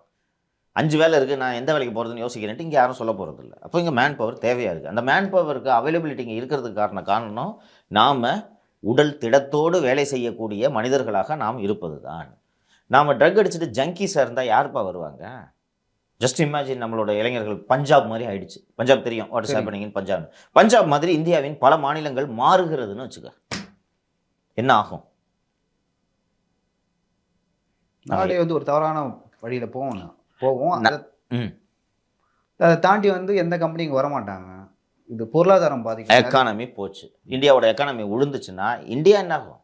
5 வேலை இருக்குது, நான் எந்த வேலைக்கு போகிறதுன்னு யோசிக்கிறேன்ட்டு இங்கே யாரும் சொல்ல போகிறது இல்லை. அப்போ இங்கே மேன் பவர் தேவையாக இருக்குது. அந்த மேன் பவருக்கு அவைலபிலிட்டி இங்கே இருக்கிறதுக்கு காரணம் நாம் உடல் திடத்தோடு வேலை செய்யக்கூடிய மனிதர்களாக நாம் இருப்பது தான். நாம் ட்ரக் அடிச்சுட்டு ஜங்கீஸாக இருந்தால் யாருப்பா வருவாங்க? ஜஸ்ட் இமேஜின் நம்மளோட இளைஞர்கள் பஞ்சாப் மாதிரி ஆயிடுச்சு. பஞ்சாப் தெரியும், வாட் இஸ் ஹேப்பனிங் இன் பஞ்சாப். பஞ்சாப் மாதிரி இந்தியாவின் பல மாநிலங்கள் மாறுகிறதுன்னு வச்சுக்க, என்ன ஆகும்? நாடே ஒரு தவறான வழியில் போவோம். அதை தாண்டி எந்த கம்பெனிக்கு வரமாட்டாங்க. இது பொருளாதாரம் பாதிக்கும், எக்கானமி போச்சு. இந்தியாவோட எக்கானமி விழுந்துச்சுன்னா இந்தியா என்ன ஆகும்?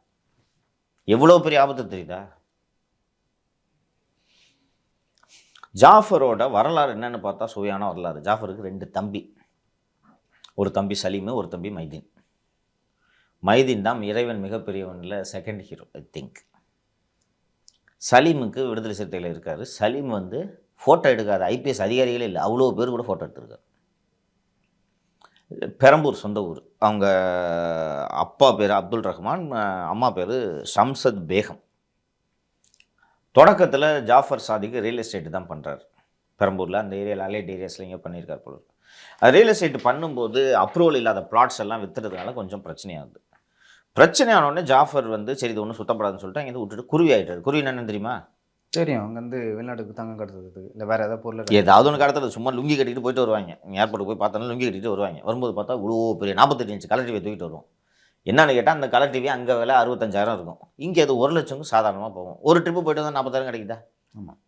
எவ்வளோ பெரிய ஆபத்து தெரியுதா? ஜாஃபரோட வரலாறு என்னன்னு பார்த்தா சுவையான வரலாறு. ஜாஃபருக்கு 2 தம்பி. ஒரு தம்பி சலீமு, ஒரு தம்பி மைதீன். மைதீன் தான் இறைவன் மிகப்பெரியவனில் செகண்ட் ஹீரோ ஐ திங்க். சலீமுக்கு விடுதலை சிறுத்தைகள் இருக்கார். சலீம் ஃபோட்டோ எடுக்காத IPS அதிகாரிகளே இல்லை, அவ்வளோ பேர் கூட ஃபோட்டோ எடுத்திருக்காரு. பெரம்பூர் சொந்த ஊர். அவங்க அப்பா பேர் அப்துல் ரஹ்மான், அம்மா பேர் ஷம்சத் பேகம். தொடக்கத்தில் ஜாஃபர் சாதிக்கு ரியல் எஸ்டேட் தான் பண்ணுறாரு பெரம்பூரில். அந்த ஏரியாவில் அலைட் ஏரியாஸில் இங்கே பண்ணியிருக்கார் போல. அது ரியல் எஸ்டேட் பண்ணும்போது அப்ரூவல் இல்லாத பிளாட்ஸ் எல்லாம் விற்றுறதுனால கொஞ்சம் பிரச்சனையாகுது. பிரச்சனையானோடனே ஜாஃபர் சரி இது ஒன்றும் சுத்தப்படாதுன்னு சொல்லிட்டு அங்கே விட்டுட்டு குருவி ஆகிட்டார். குருவி என்னன்னு தெரியுமா? தெரியும். அவங்க வெளிநாட்டுக்கு தங்கம் கடத்துறது இல்லை வேறு ஏதாவது பொருள் ஏதாவது ஒன்று கடத்துறது. சும்மா லுங்கி கட்டிட்டு போயிட்டு வருவாங்க. ஏர்போர்ட்டுக்கு போய் பார்த்தோன்னா லுங்கி கட்டிட்டு வருவாங்க. வரும்போது பார்த்தா இவ்வளோ பெரிய 48 இன்ச் கலர் டிவியை தூக்கிட்டு வருவோம். என்னன்னு கேட்டால் அந்த கலர் டிவி அங்கே விலை 65,000 இருக்கும். இங்கே அது 1 லட்சம் சாதாரணமாக போகும். ஒரு ட்ரிப்பு போய்ட்டு வந்தால் 40,000 கிடைக்குதா? ஆமாம்.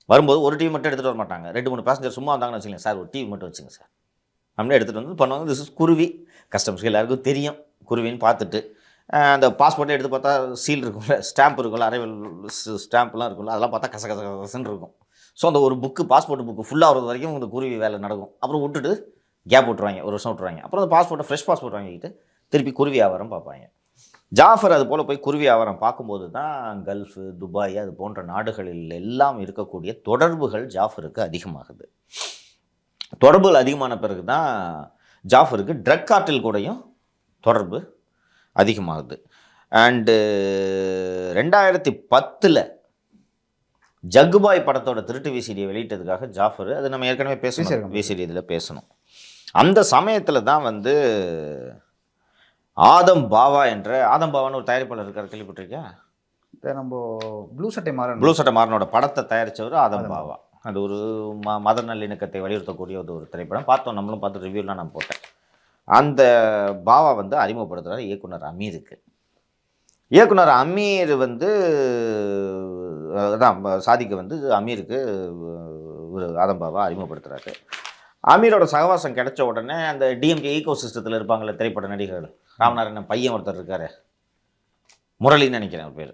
வரும்போது ஒரு டிவி மட்டும் எடுத்துகிட்டு வர மாட்டாங்க. 2-3 பேசஞ்சர் சும்மா வந்தாங்கன்னு வச்சுக்கோங்க, சார் ஒரு டிவி மட்டும் வச்சுங்க சார் அப்படின்னு எடுத்துகிட்டு பண்ணுவாங்க. திஸ் இஸ் குருவி. கஸ்டமர்ஸ்க்கு எல்லாருக்கும் தெரியும் குருவின்னு. பார்த்துட்டு அந்த பாஸ்போர்ட்டை எடுத்து பார்த்தா சீல் இருக்கும்ல, ஸ்டாம்ப் இருக்கும்ல, அரைவல் ஸ்டாம்ப்லாம் இருக்கும்ல, அதெல்லாம் பார்த்தா கசன்னு இருக்கும். ஸோ அந்த ஒரு புக்கு, பாஸ்போர்ட் புக்கு ஃபுல்லாக வரது வரைக்கும் இந்த குருவி வேலை நடக்கும். அப்புறம் விட்டுட்டு கேப் விட்டுருவாங்க, 1 வருஷம் விட்டுருவாங்க. அப்புறம் அந்த பாஸ்போர்ட்டை ஃப்ரெஷ் பாஸ்போர்ட் வாங்கிக்கிட்டு திருப்பி குருவி வியாபாரம் பார்ப்பாங்க. ஜாஃபர் அது போல் போய் குருவி வியாபாரம் பார்க்கும்போது தான் கல்ஃபு, துபாய் அது போன்ற நாடுகளில் எல்லாம் இருக்கக்கூடிய தொடர்புகள் ஜாஃபருக்கு அதிகமாகுது. தொடர்புகள் அதிகமான பிறகு தான் ஜாஃபருக்கு ட்ரக் கார்ட்டில் கூடயும் தொடர்பு அதிகமாகுது. அண்டு 2010 ஜக்குபாய் படத்தோட திருட்டு விசிடியை வெளியிட்டதுக்காக ஜாஃபர், அது நம்ம ஏற்கனவே பேசணும், விசிடி இதில் பேசணும். அந்த சமயத்தில் தான் வந்து ஆதம் பாவா என்ற ஆதம் பாவான்னு ஒரு தயாரிப்பாளர் இருக்கார், கேள்விப்பட்டிருக்கேன். நம்ம ப்ளூ சட்டை மாறனோட படத்தை தயாரித்தவர் ஆதம் பாவா. அது ஒரு மத நல்லிணக்கத்தை வலியுறுத்தக்கூடிய ஒரு திரைப்படம் பார்த்தோம், நம்மளும் பார்த்து ரிவ்யூலாம் நான் போட்டேன். அந்த பாவா வந்து அறிமுகப்படுத்துகிறார் இயக்குனர் அமீருக்கு. இயக்குனர் அமீர் வந்து அதான் சாதிக்கு வந்து அமீருக்கு ஒரு ஆதம் பாவா அறிமுகப்படுத்துகிறாரு. அமீரோட சகவாசம் கிடைச்ச உடனே அந்த டிஎம்கே ஈகோ சிஸ்டத்தில் இருப்பாங்கள்ல திரைப்பட நடிகர்கள், ராமநாராயணன் பையன் ஒருத்தர் இருக்காரு, முரளின்னு நினைக்கிறேன் அவர் பேர்,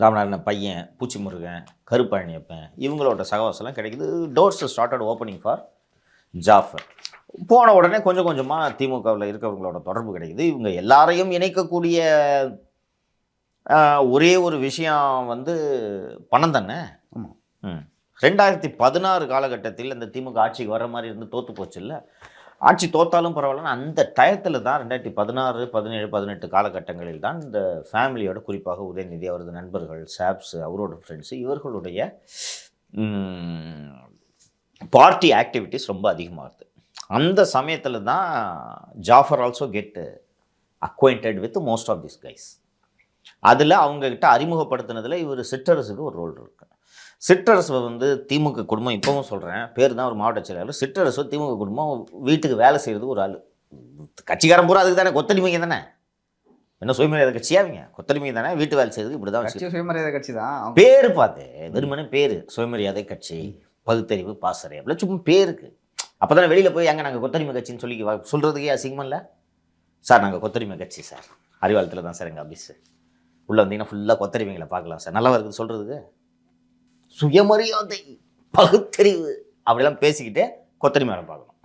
ராமநாராயணன் பையன், பூச்சி முருகன், கருப்பழனியப்பன், இவங்களோட சகவாசம்லாம் கிடைக்குது. Doors started opening for Jaffer. போன உடனே கொஞ்சம் கொஞ்சமாக திமுகவில் இருக்கிறவங்களோட தொடர்பு கிடைக்குது. இவங்க எல்லாரையும் இணைக்கக்கூடிய ஒரே ஒரு விஷயம் வந்து பணம் தானே. 2016 காலகட்டத்தில் இந்த திமுக ஆட்சிக்கு வர்ற மாதிரி இருந்து தோற்று போச்சு இல்லை, ஆட்சி தோத்தாலும் பரவாயில்லன்னு அந்த டயத்தில் தான் 2016, 17, 18 காலகட்டங்களில் தான் இந்த ஃபேமிலியோட, குறிப்பாக உதயநிதி, அவரது நண்பர்கள், சாப்ஸ், அவரோட ஃப்ரெண்ட்ஸு, இவர்களுடைய பார்ட்டி ஆக்டிவிட்டீஸ் ரொம்ப அதிகமாகுது. அந்த சமயத்தில் தான் Jaffer also get acquainted with most of this guys. அதில் அவங்கக்கிட்ட அறிமுகப்படுத்தினதில் இவர் சிற்றரசுக்கு ஒரு ரோல் இருக்குது. சிற்றரசு வந்து திமுக குடும்பம், இப்போவும் சொல்கிறேன், பேர் தான் ஒரு மாவட்ட செயலாளர். சிற்றரசு திமுக குடும்பம் வீட்டுக்கு வேலை செய்கிறது ஒரு ஆள். கட்சிக்காரன் பூரா அதுக்கு தானே, கொத்தடிமைங்க தானே, என்ன சுயமரியாதை கட்சியாவீங்க, கொத்தடிமைங்க தானே, வீட்டு வேலை செய்யறதுக்கு இப்படி தான் சுயமரியாதை கட்சி தான் பேர். பார்த்து வெறுமனே பேர் சுயமரியாதை கட்சி, பகுத்தறிவு, பாசறை, அப்படிலாம் சும்மா பேருக்கு. அப்போ தானே வெளியில் போய் அங்கே நாங்கள் கொத்தடிமை கட்சின்னு சொல்லி சொல்கிறதுக்கே அசிங்கமாக இல்லை சார், நாங்கள் கொத்தடிமை கட்சி சார், அறிவாளத்தில் தான் சார் எங்கள் ஆஃபீஸு, உள்ளே வந்தீங்கன்னா ஃபுல்லாக கொத்தடிமைங்களை பார்க்கலாம் சார், நல்லா இருக்குது சொல்கிறதுக்கு. சுயமரியாதை, பகுத்தறிவு அப்படிலாம் பேசிக்கிட்டே கொத்தடிமையை பார்க்கணும்.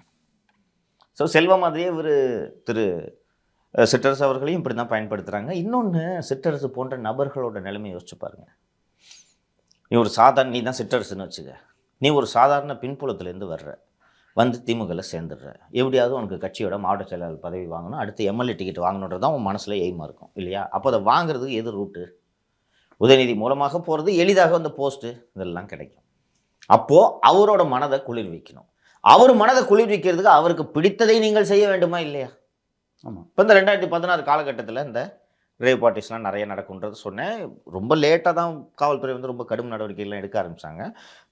ஸோ செல்வ மாதிரியே இவர் திரு சிற்றரசு அவர்களையும் இப்படி தான் பயன்படுத்துகிறாங்க. இன்னொன்று, சிற்றரசு போன்ற நபர்களோட நிலைமை யோசிச்சு பாருங்க. நீ தான் சிற்றரசுன்னு வச்சுக்க, நீ ஒரு சாதாரண பின்புலத்துலேருந்து வர்ற, வந்து திமுகவில் சேர்ந்துடுற, எப்படியாவது உனக்கு கட்சியோட மாவட்ட செயலாளர் பதவி வாங்கணும், அடுத்து எம்எல்ஏ டிக்கெட் வாங்கணுன்றது தான் உன் மனசில் எய்மாக இருக்கும் இல்லையா? அப்போ அதை வாங்குறதுக்கு எது ரூட்டு? உதயநிதி மூலமாக போகிறது, எளிதாக அந்த போஸ்ட்டு இதெல்லாம் கிடைக்கும். அப்போது அவரோட மனதை குளிர்விக்கணும். அவர் மனதை குளிர்விக்கிறதுக்கு அவருக்கு பிடித்ததை நீங்கள் செய்ய வேண்டுமா இல்லையா? ஆமாம். இப்போ இந்த 2016 காலகட்டத்தில் இந்த ரேவ் பார்ட்டிஸ்லாம் நிறைய நடக்குன்றது சொன்னேன். ரொம்ப லேட்டாக தான் காவல்துறை வந்து ரொம்ப கடும் நடவடிக்கைகள்லாம் எடுக்க ஆரம்பித்தாங்க.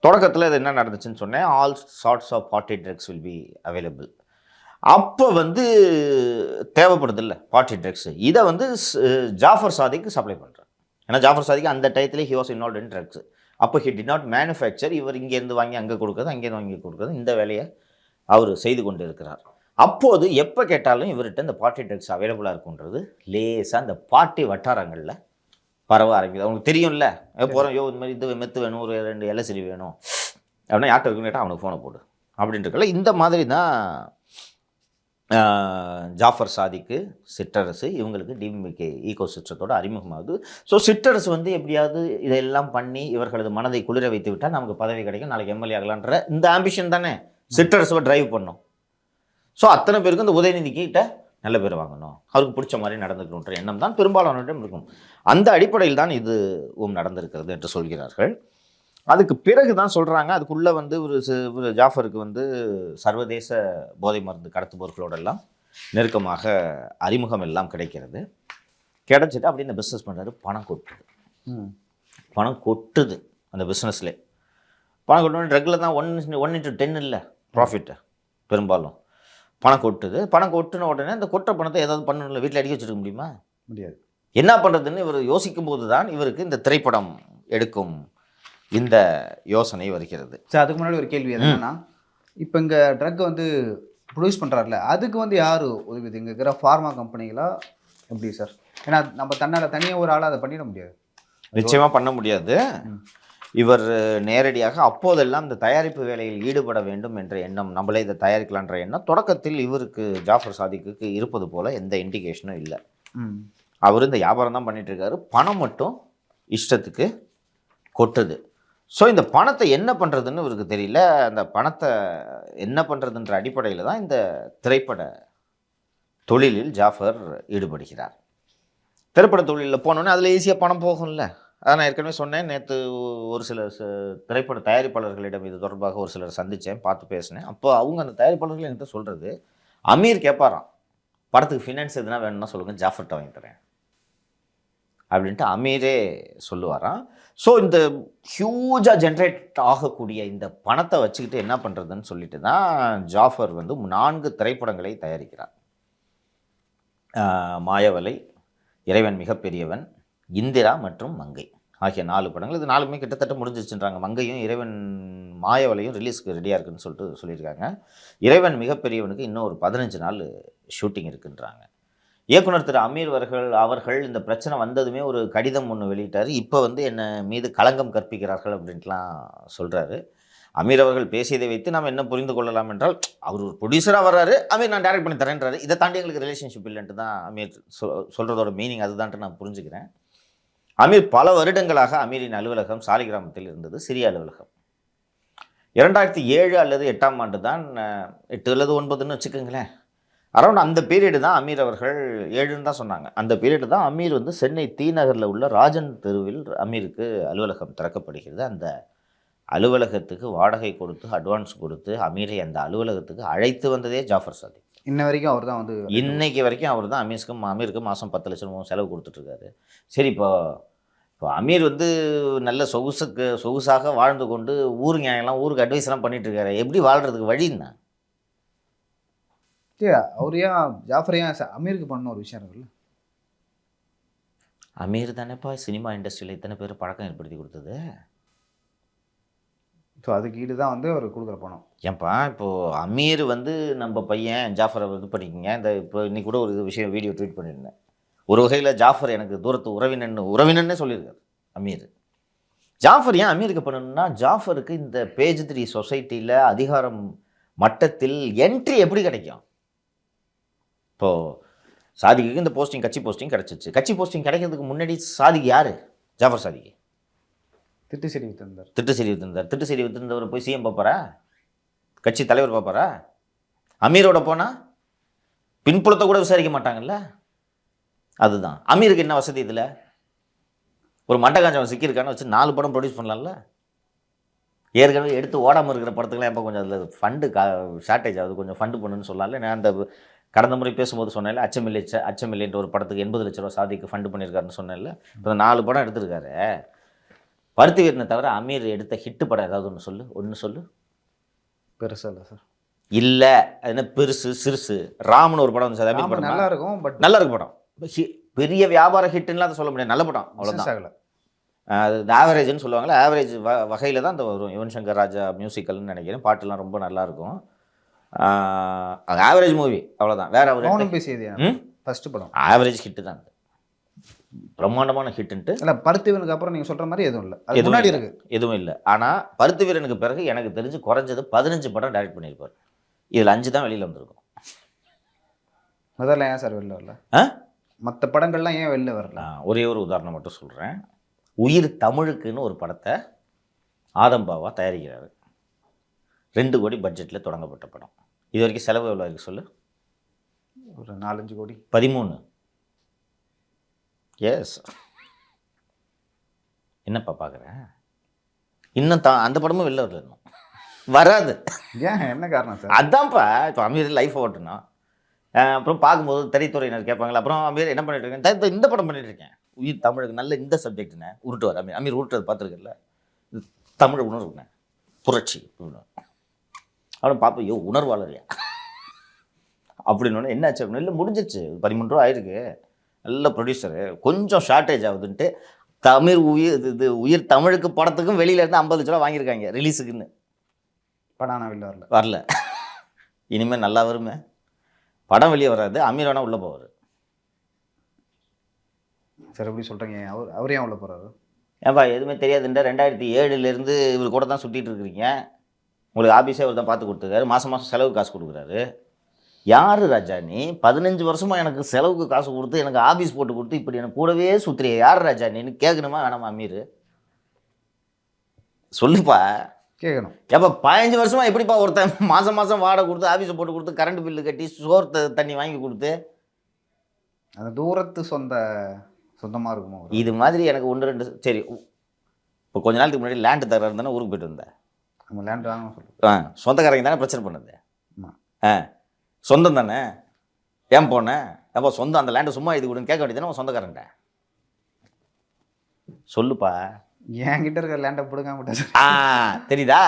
தொடக்கத்தில் இது என்ன நடந்துச்சுன்னு சொன்னேன், all sorts of party drugs will be available. அப்போ வந்து தேவைப்படுது இல்லை பார்ட்டி ட்ரக்ஸு, இதை வந்து ஜாஃபர் சாதிக்கு சப்ளை பண்ணுறார். ஏன்னா ஜாஃபர் சாதிக்கு அந்த டயத்தில் he was involve in drugs. அப்போ ஹி டிட் நாட் மேனுஃபேக்சர், இவர் இங்கேருந்து வாங்கி அங்கே கொடுக்குறது, அங்கேருந்து வாங்கி கொடுக்குறது, இந்த வேலையை அவர் செய்து கொண்டு இருக்கிறார். அப்போது எப்போ கேட்டாலும் இவர்கிட்ட இந்த பார்ட்டி ட்ரக்ஸ் அவைலபிளாக இருக்குன்றது லேசாக அந்த பார்ட்டி வட்டாரங்களில் பரவ ஆரம்பிக்குது. அவங்களுக்கு தெரியும்ல, போகிறோம், இந்த மாதிரி இது மெத்து வேணும், ஒரு 2 எல்எஸ்டி வேணும் அப்படின்னா யார்கிட்ட இருக்குன்னு கேட்டால் அவனுக்கு ஃபோனை போடு அப்படின்றக்கல. இந்த மாதிரி தான் ஜாஃபர் சாதிக்கு, சிற்றரசு, இவங்களுக்கு டிஎம்கே ஈகோ சிஸ்டத்தோட அறிமுகமாகுது. ஸோ சிற்றரசு வந்து எப்படியாவது இதெல்லாம் பண்ணி இவர்களது மனதை குளிர வைத்து விட்டால் நமக்கு பதவி கிடைக்கும், நாளைக்கு எம்எல்ஏ ஆகலான்ற இந்த ஆம்பிஷன் தானே சிற்றரசுவை டிரைவ் பண்ணும். ஸோ அத்தனை பேருக்கு இந்த உதயநிதிக்கிட்ட நல்ல பேர் வாங்கணும், அவருக்கு பிடிச்ச மாதிரி நடந்துக்கணுன்ற எண்ணம் தான் பெரும்பாலானவரிடம் இருக்கும். அந்த அடிப்படையில் தான் இதுவும் நடந்திருக்கிறது என்று சொல்கிறார்கள். அதுக்கு பிறகு தான் சொல்கிறாங்க, அதுக்குள்ளே வந்து ஒரு ஜாஃபருக்கு வந்து சர்வதேச போதை மருந்து கடத்துபவர்களோடெல்லாம் நெருக்கமாக அறிமுகம் எல்லாம் கிடைக்கிறது. கிடைச்சிட்டு அப்படி இந்த பிஸ்னஸ் பண்ணுறாரு. பணம் கொட்டுது அந்த பிஸ்னஸ்லே. பணம் கொட்டணும், ட்ரக்கில் தான் 1/10 இல்லை ப்ராஃபிட்டு, பெரும்பாலும் பணம் கொட்டுது. பணம் கொட்டின உடனே அந்த கொட்டுற பணத்தை ஏதாவது பண்ணணும்ல, வீட்டில் அடிக்க வச்சுருக்க முடியுமா? முடியாது. என்ன பண்ணுறதுன்னு இவர் யோசிக்கும் போது தான் இவருக்கு இந்த திரைப்படம் எடுக்கும் இந்த யோசனை வருகிறது. சார், அதுக்கு முன்னாடி ஒரு கேள்வி என்னன்னா, இப்போ இங்கே ட்ரக் வந்து ப்ரொடியூஸ் பண்ணுறாருல, அதுக்கு வந்து யார் உதவுது? இங்கே இருக்கிற ஃபார்மா கம்பெனிகளா எப்படி சார்? ஏன்னா நம்ம தனியாக ஒரு ஆளாக அதை பண்ணிட முடியாது, நிச்சயமாக பண்ண முடியாது. இவர் நேரடியாக அப்போதெல்லாம் இந்த தயாரிப்பு வேலையில் ஈடுபட வேண்டும் என்ற எண்ணம், நம்மளே இதை தயாரிக்கலான்ற எண்ணம் தொடக்கத்தில் இவருக்கு, ஜாஃபர் சாதிக்கு இருப்பது போல எந்த இண்டிகேஷனும் இல்லை. அவர் இந்த வியாபாரம் தான் பண்ணிட்டு இருக்காரு. பணம் மட்டும் இஷ்டத்துக்கு கொட்டுது. ஸோ இந்த பணத்தை என்ன பண்ணுறதுன்னு இவருக்கு தெரியல. அந்த பணத்தை என்ன பண்ணுறதுன்ற அடிப்படையில் தான் இந்த திரைப்பட தொழிலில் ஜாஃபர் ஈடுபடுகிறார். திரைப்பட தொழிலில் போனோன்னே அதில் ஈஸியாக பணம் போகும்ல. அதான் நான் ஏற்கனவே சொன்னேன். நேற்று ஒரு சில திரைப்பட தயாரிப்பாளர்களிடம் இது தொடர்பாக ஒரு சிலர் சந்தித்தேன், பார்த்து பேசினேன். அப்போ அவங்க அந்த தயாரிப்பாளர்கள் என்கிட்ட சொல்கிறது, அமீர் கேட்பாராம், படத்துக்கு ஃபினான்ஸ் எதுனா வேணும்னா சொல்லுங்கள், ஜாஃபர்கிட்ட வாங்கி தரேன் அப்படின்ட்டு அமீரே சொல்லுவாராம். ஸோ இந்த ஹியூஜாக ஜென்ரேட் ஆகக்கூடிய இந்த பணத்தை வச்சுக்கிட்டு என்ன பண்ணுறதுன்னு சொல்லிட்டு தான் ஜாஃபர் வந்து 4 திரைப்படங்களை தயாரிக்கிறார். மாயவலை, இறைவன் மிகப்பெரியவன், இந்திரா மற்றும் மங்கை ஆகிய 4 படங்கள். இது 4மே கிட்டத்தட்ட முடிஞ்சிச்சுன்றாங்க. மங்கையும் இறைவன் மாயவலையும் ரிலீஸ்க்கு ரெடியாக இருக்குன்னு சொல்லிட்டு சொல்லியிருக்காங்க. இறைவன் மிகப்பெரியவனுக்கு இன்னும் ஒரு 15 நாள் ஷூட்டிங் இருக்குன்றாங்க. இயக்குனர் திரு அமீர் அவர்கள் இந்த பிரச்சனை வந்ததுமே ஒரு கடிதம் ஒன்று வெளியிட்டார். இப்போ வந்து என்னை மீது களங்கம் கற்பிக்கிறார்கள் அப்படின்ட்டுலாம் சொல்கிறாரு. அமீர் அவர்கள் பேசியதை வைத்து நாம் என்ன புரிந்து கொள்ளலாம் என்றால், அவர் ஒரு ப்ரொடியூசராக வர்றாரு, அமீர் நான் டைரக்ட் பண்ணி தரேன்றாரு. இதை தாண்டி எங்களுக்கு ரிலேஷன்ஷிப் இல்லைன்ட்டு தான் அமீர் சொல்கிறதோட மீனிங் அதுதான்ட்டு நான் புரிஞ்சுக்கிறேன். அமீர் பல வருடங்களாக அமீரின் அலுவலகம் சாலிகிராமத்தில் இருந்தது, சிறிய அலுவலகம். 2007 அல்லது 8ஆம் ஆண்டு தான், 8 அல்லது 9ன்னு வச்சுக்கோங்களேன், அரௌண்ட் அந்த பீரியடு தான் அமீர் அவர்கள், 7ன்னு தான் சொன்னாங்க, அந்த பீரியடு தான் அமீர் வந்து சென்னை தி நகரில் உள்ள ராஜன் தெருவில் அமீருக்கு அலுவலகம் திறக்கப்படுகிறது. அந்த அலுவலகத்துக்கு வாடகை கொடுத்து அட்வான்ஸ் கொடுத்து அமீரை அந்த அலுவலகத்துக்கு அழைத்து வந்ததே ஜாஃபர் சாதிக். இன்ன வரைக்கும் அவர் தான் வந்து, இன்னைக்கு வரைக்கும் அவர் தான் அமீருக்கு மாதம் 10 லட்சம் செலவு கொடுத்துட்ருக்காரு. சரி, இப்போ அமீர் வந்து நல்ல சொகுசாக வாழ்ந்து கொண்டு ஊருக்கு அட்வைஸ்லாம் பண்ணிகிட்ருக்காரு. எப்படி வாழ்கிறதுக்கு வழின்னா? அவர் ஏன் ஜாஃபர் ஏன் அமீருக்கு பண்ண ஒரு விஷயம் இருக்குல்ல? அமீர் தானேப்பா சினிமா இண்டஸ்ட்ரியில் இத்தனை பேர் பழக்கம் ஏற்படுத்தி கொடுத்தது. ஸோ அதுக்கு ஈடு தான் வந்து அவர் கொடுக்குற பணம். ஏன்ப்பா இப்போது அமீர் வந்து நம்ம பையன் ஜாஃபரை இது பண்ணிக்கோங்க. இந்த இப்போ இன்னைக்கு கூட ஒரு விஷயம் வீடியோ ட்வீட் பண்ணியிருந்தேன். ஒரு வகையில் ஜாஃபர் எனக்கு தூரத்து உறவினன்னே சொல்லியிருக்காரு அமீர். ஜாஃபர் ஏன் அமீருக்கு பண்ணணும்னா, ஜாஃபருக்கு இந்த பேஜ் 3 சொசைட்டியில் அதிகாரம் மட்டத்தில் என்ட்ரி எப்படி கிடைக்கும்? இப்போது சாதிக்கு இந்த போஸ்டிங், கட்சி போஸ்டிங் கிடச்சிச்சு. கட்சி போஸ்டிங் கிடைக்கிறதுக்கு முன்னாடி சாதிக்கு யார்? ஜாஃபர் சாதிக்கு திட்டு சரி வித்திருந்தார். திட்டு சரி வித்திருந்தவர் போய் சிஎம் பார்ப்பாரா? கட்சி தலைவர் பார்ப்பாரா? அமீரோட போனால் பின்புலத்தை கூட விசாரிக்க மாட்டாங்கல்ல. அதுதான் அமீருக்கு என்ன வசதி இதில்? ஒரு மண்டகாஞ்சவன் சிக்கியிருக்கான்னு வச்சு 4 படம் ப்ரொடியூஸ் பண்ணலாம்ல. ஏற்கனவே எடுத்து ஓடாமல் இருக்கிற படத்துக்குலாம் எப்போ கொஞ்சம் அதில் ஃபண்டு ஷார்ட்டேஜ் ஆகுது, கொஞ்சம் ஃபண்டு பண்ணுன்னு சொல்லலாம்ல. நான் அந்த கடந்த முறை பேசும்போது சொன்னேன்ல, அச்சமில்லைன்ற ஒரு படத்துக்கு 80 லட்ச ரூபா சாதிக்கு ஃபண்டு பண்ணியிருக்காருன்னு சொன்னேன்ல. இப்போ 4 படம் எடுத்திருக்காரு. பருத்தி வீரனை தவிர அமீர் எடுத்த ஹிட்டு படம் ஏதாவது ஒன்று சொல்லு. பெருசா இல்லை சார். இல்லை, அது என்ன பெருசு சிறுசு? ராமன் ஒரு படம் வந்து சார், அமீர் படம் நல்லா இருக்கும், பட் நல்லா இருக்கு படம். பெரிய வியாபார ஹிட்டுன்னு அதை சொல்ல முடியாது, நல்ல படம் அவ்வளோதான். அது ஆவரேஜ்னு சொல்லுவாங்களே, ஆவரேஜ் வகையில் தான் அந்த வரும். யுவன் சங்கர் ராஜா மியூசிக்கல்னு நினைக்கிறேன். பாட்டுலாம் ரொம்ப நல்லாயிருக்கும். அது ஆவரேஜ் மூவி அவ்வளோதான். வேற அவர் பேசியது ஃபர்ஸ்ட் படம் ஆவரேஜ் ஹிட்டு தான், பிரம்மாண்டமான ஹிட்டுன்ட்டு. இல்லை, பருத்தி வீரனுக்கு அப்புறம் நீங்கள் சொல்கிற மாதிரி எதுவும் இல்லை, அது முன்னாடி இருக்கு, எதுவும் இல்லை. ஆனால் பருத்தி வீரனுக்கு பிறகு எனக்கு தெரிஞ்சு குறைஞ்சது 15 படம் டைரக்ட் பண்ணியிருப்பார். இதில் 5 தான் வெளியில் வந்திருக்கும். முதல்ல ஏன் சார் வெளில வரல? மற்ற படங்கள்லாம் ஏன் வெளில வரல? ஒரே ஒரு உதாரணம் மட்டும் சொல்கிறேன். உயிர் தமிழுக்குன்னு ஒரு படத்தை ஆதம்பாவா தயாரிக்கிறாரு. 2 கோடி பட்ஜெட்டில் தொடங்கப்பட்ட படம். இது வரைக்கும் செலவு எவ்வளோ இருக்குது சொல்லு? ஒரு 4-5 கோடி. 13. எஸ். என்னப்பா பார்க்குறேன்? இன்னும் அந்த படமும் வெளில வரல, இன்னும் வராது. ஏன், என்ன காரணம் சார்? அதான்ப்பா, இப்போ அமீர் லைஃப் ஓட்டணும். அப்புறம் பார்க்கும்போது திரைத்துறையினர் கேட்பாங்களா, அப்புறம் அமீர் என்ன பண்ணிட்டு இருக்கேன், இந்த படம் பண்ணிட்டு இருக்கேன். உயிர் தமிழுக்கு நல்ல இந்த சப்ஜெக்ட்னு உருட்டுவார் அமீர். அமீர் உருட்டுறது பார்த்துருக்கல, தமிழ் உணர்வுண்ணே, புரட்சி அவனை பார்ப்போம், யோ உணர்வாளரியா அப்படின்னு. என்னாச்சு அப்படின்னு, இல்லை முடிஞ்சிச்சு, 13 ரூபா ஆயிருக்கு, நல்ல ப்ரொடியூசரு, கொஞ்சம் ஷார்ட்டேஜ் ஆகுதுன்ட்டு உயிர் தமிழுக்கு படத்துக்கும் வெளியிலேருந்து 50 லட்ச ரூபா வாங்கியிருக்காங்க ரிலீஸுக்குன்னு. படம் வெளில வரல. இனிமேல் நல்லா வருமே. படம் வெளியே வராது, அமீர் வேணா உள்ளே போவார். சார் எப்படி சொல்கிறீங்க? அவர் ஏன் உள்ள போகிறாரு? ஏன்பா எதுவுமே தெரியாதுன்ற 2007 இவர் கூட தான் சுற்றிட்டு இருக்கிறீங்க. உங்களுக்கு ஆஃபீஸே அவர் தான் பார்த்து கொடுத்துருக்காரு. மாதம் செலவு காசு கொடுக்குறாரு. யார் ராஜா நீ? 15 வருஷமாக எனக்கு செலவுக்கு காசு கொடுத்து எனக்கு ஆஃபீஸ் போட்டு கொடுத்து இப்படி எனக்கு கூடவே சுற்றுறிய யார் ராஜா நீன்னு கேட்கணுமா வேணாமா அமீர்? சொல்லுப்பா. கேட்கணும். எப்போ 15 வருஷமாக எப்படிப்பா ஒருத்தன் மாதம் மாதம் வாடகை கொடுத்து ஆஃபீஸை போட்டு கொடுத்து கரண்ட் பில்லு கட்டி சோறு தண்ணி வாங்கி கொடுத்து அந்த தூரத்து சொந்தமாக இருக்குமோ? இது மாதிரி எனக்கு 1 2 சரி. இப்போ கொஞ்ச நாளுக்கு முன்னாடி லேண்டு தர இருந்தானே ஊருக்கு போயிட்டு வந்தேன். நம்ம லேண்ட் வாங்க சொல்லுங்கள். சொந்தக்காரங்க தானே பிரச்சனை பண்ணது. சொந்தம் தானே. ஏன் போனேன்? அப்போ சொந்தம் அந்த லேண்டை சும்மா இது கொடுன்னு கேட்க வேண்டியதானே உன் சொந்தக்காரன்ட்ட. சொல்லுப்பா. என்கிட்ட இருக்கிற லேண்டை பிடுங்க தெரியுதா?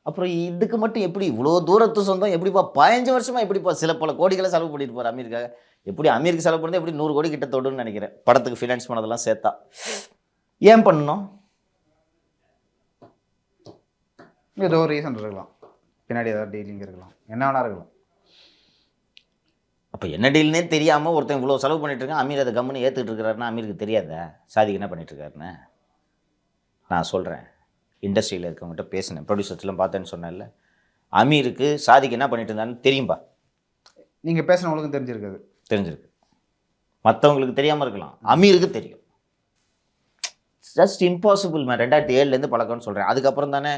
அப்புறம் இதுக்கு மட்டும் எப்படி இவ்வளோ தூரத்து சொந்தம் எப்படிப்பா 15 வருஷமா எப்படிப்பா சில பல கோடிகளை செலவு பண்ணிட்டு போகிற அமீருக்காக? எப்படி அமீருக்கு செலவு பண்ணது எப்படி 100 கோடி கிட்ட தொடுன்னு நினைக்கிறேன் படத்துக்கு ஃபினான்ஸ் பண்ணதெல்லாம் சேர்த்தா. ஏன் பண்ணணும்? ஏதோ ஒரு ரீசன் இருக்கலாம், பின்னாடி ஏதாவது டீலிங் இருக்கலாம், என்ன வேணா இருக்கலாம். அப்போ என்ன டீல்னே தெரியாமல் ஒருத்தன் இவ்வளோ செலவு பண்ணிட்டு இருக்கான், அமீர் அதை கம்முன்னு ஏற்றுக்கிட்டு இருக்கிறாருன்னா அமீருக்கு தெரியாதா சாதிக்கு என்ன பண்ணிட்டு இருக்காருன்னு? நான் சொல்கிறேன், இண்டஸ்ட்ரியில் இருக்கவங்ககிட்ட பேசினேன், ப்ரொடியூசர்ஸ்லாம் பார்த்தேன்னு சொன்னேன்ல, அமீருக்கு சாதிக்கு என்ன பண்ணிட்டு இருந்தான்னு தெரியும்பா. நீங்கள் பேசினவங்களுக்கும் தெரிஞ்சிருக்கு. மற்றவங்களுக்கு தெரியாமல் இருக்கலாம், அமீருக்கு தெரியும். Just impossible man. 2007 பழக்கம்னு சொல்கிறேன். அதுக்கப்புறம் தானே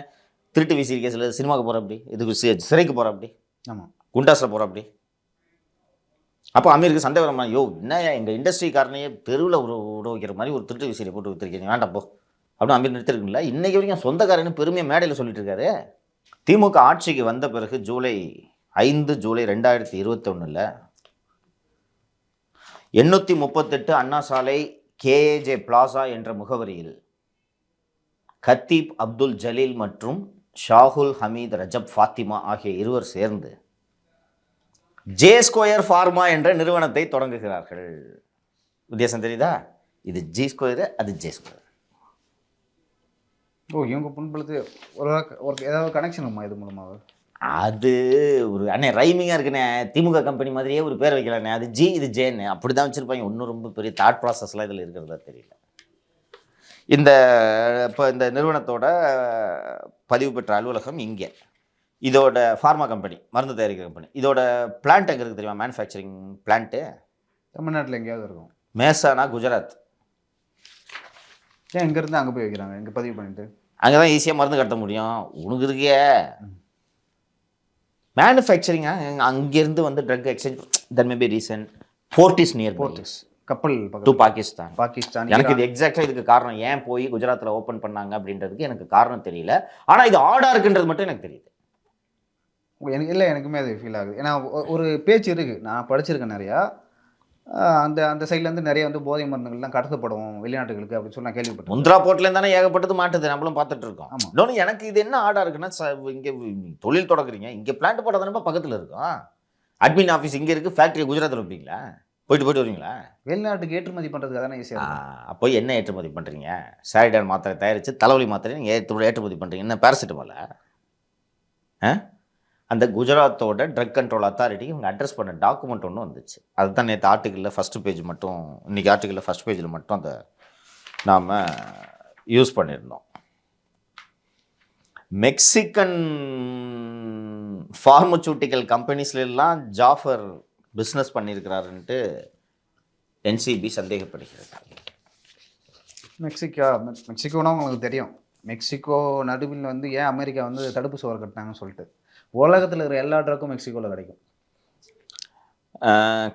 திருட்டு விசிறி கேஸில் சினிமாவுக்கு போகிற அப்படி, இதுக்கு சிறைக்கு போகிற அப்படி, ஆமாம் குண்டாஸில் போகிற அப்படி. அப்போ அமீருக்கு சந்தேகம் வரமா, யோ என்ன எங்கள் இண்டஸ்ட்ரிக்காரனையே தெருவில் விட வைக்கிற மாதிரி ஒரு திருட்டு விசிறியை போட்டு விற்றுருக்கீங்க, வேண்டாம் போ அப்படின்னு அமீர் நிறுத்திருக்குங்களா? இன்றைக்கி வரைக்கும் சொந்தக்காரன்னு பெருமையாக மேடையில் சொல்லிட்டு இருக்காரு. திமுக ஆட்சிக்கு வந்த பிறகு ஜூலை 5 2021 838 அண்ணா சாலை KAJ பிளாசா என்ற முகவரியில் கத்தீப் அப்துல் ஜலீல் மற்றும் ஷாகுல் ஹமீத் ரஜப் ஃபாத்திமா ஆகிய இருவர் சேர்ந்து ஜே ஸ்கொயர் ஃபார்மா என்ற நிறுவனத்தை தொடங்குகிறார்கள். வித்தியாசம் தெரியுதா? இது ஜி ஸ்கொயரு, அது ஜே ஸ்கொயர். இவங்க புண்படுத்து ஒரு ஏதாவது கனெக்ஷன் இருக்குமா இது மூலமாக? அது ஒரு அண்ணே ரைமிங்காக இருக்குண்ணே, திமுக கம்பெனி மாதிரியே ஒரு பேர் வைக்கலாண்ணே, அது ஜி இது ஜேன்னு அப்படி தான் வச்சுருப்பாங்க. இன்னும் ரொம்ப பெரிய தாட் ப்ராசஸ்லாம் இதில் இருக்கிறதா தெரியல. இப்போ இந்த நிறுவனத்தோட பதிவு பெற்ற அலுவலகம் இங்கே, இதோட ஃபார்மா கம்பெனி, மருந்து தயாரிக்கிற கம்பெனி, இதோட பிளான்ட் எங்கே இருக்குது தெரியுமா? மேனுஃபேக்சரிங் பிளான்ட்டு தமிழ்நாட்டில் எங்கேயாவது இருக்கும். மேசானா, குஜராத். ஏன் இங்கேருந்து அங்கே போய் வைக்கிறாங்க, இங்கே பதிவு பண்ணிட்டு? அங்கே தான் ஈஸியாக மருந்து கட்ட முடியும். உனக்கு இருக்கே மேனுஃபேக்சரிங், அங்கேருந்து வந்து drug exchange. That may be reason ports near ports கப்பல் டு பாகிஸ்தான். பாகிஸ்தான் எனக்கு இது எக்ஸாக்டாக இதுக்கு காரணம் ஏன் போய் குஜராத்தில் ஓப்பன் பண்ணாங்க அப்படின்றதுக்கு எனக்கு காரணம் தெரியல. ஆனால் இது ஆடாக இருக்குன்றது மட்டும் எனக்கு தெரியுது. எனக்குமே அது ஃபீல் ஆகுது. ஏன்னா ஒரு பேச்சு இருக்குது, நான் படிச்சிருக்கேன் நிறையா. அந்த சைட்லேருந்து நிறைய வந்து போதை மருந்துகள்லாம் கடத்தப்படும் வெளிநாட்டுகளுக்கு அப்படின்னு சொல்லி நான் கேள்விப்பட்டேன். முந்திரா போர்ட்லேருந்து தானே ஏகப்பட்டது மாட்டுது, நம்மளும் பார்த்துட்டு இருக்கோம். ஆமாம். இன்னொன்று எனக்கு இது என்ன ஆடாக இருக்குன்னா, இங்கே தொழில் தொடங்குறீங்க, இங்கே பிளான்ட் போட்டால் தானே பக்கத்தில் இருக்கும். அட்மின் ஆஃபீஸ் இங்கே இருக்குது, ஃபேக்ட்ரி குஜராத்தில் வைப்பீங்களா? போயிட்டு வருவீங்களா? வெளிநாட்டுக்கு ஏற்றுமதி பண்ணுறதுக்காக தானே ஈஸியாக. அப்போ என்ன ஏற்றுமதி பண்ணுறீங்க? சாரிடான் மாத்திரை தயாரித்து தலைவலி மாத்திரை நீங்கள் ஏற்றுமதி பண்ணுறீங்க. என்ன பேராசிட்டமால? அந்த குஜராத்தோட ட்ரக் கண்ட்ரோல் அத்தாரிட்டி இவங்க அட்ரஸ் பண்ண டாக்குமெண்ட் ஒன்று வந்துச்சு. அதுதான் நேற்று ஆர்டிக்கலில் ஃபஸ்ட்டு பேஜ் மட்டும், இன்றைக்கி ஆர்டிக்கலில் ஃபஸ்ட் பேஜில் மட்டும் அதை நாம் யூஸ் பண்ணியிருந்தோம். மெக்சிகன் ஃபார்மசூட்டிக்கல் கம்பெனிஸ்லாம் ஜாஃபர் பிஸ்னஸ் பண்ணியிருக்கிறாருன்ட்டு NCB சந்தேகப்படுகிறது. மெக்சிகோனா உங்களுக்கு தெரியும், மெக்சிகோ நடுவில் வந்து ஏன் அமெரிக்கா வந்து தடுப்பு சுவர் கட்டினாங்கன்னு சொல்லிட்டு. உலகத்தில் இருக்கிற எல்லா ட்ரக்கும் மெக்சிகோவில் கிடைக்கும்.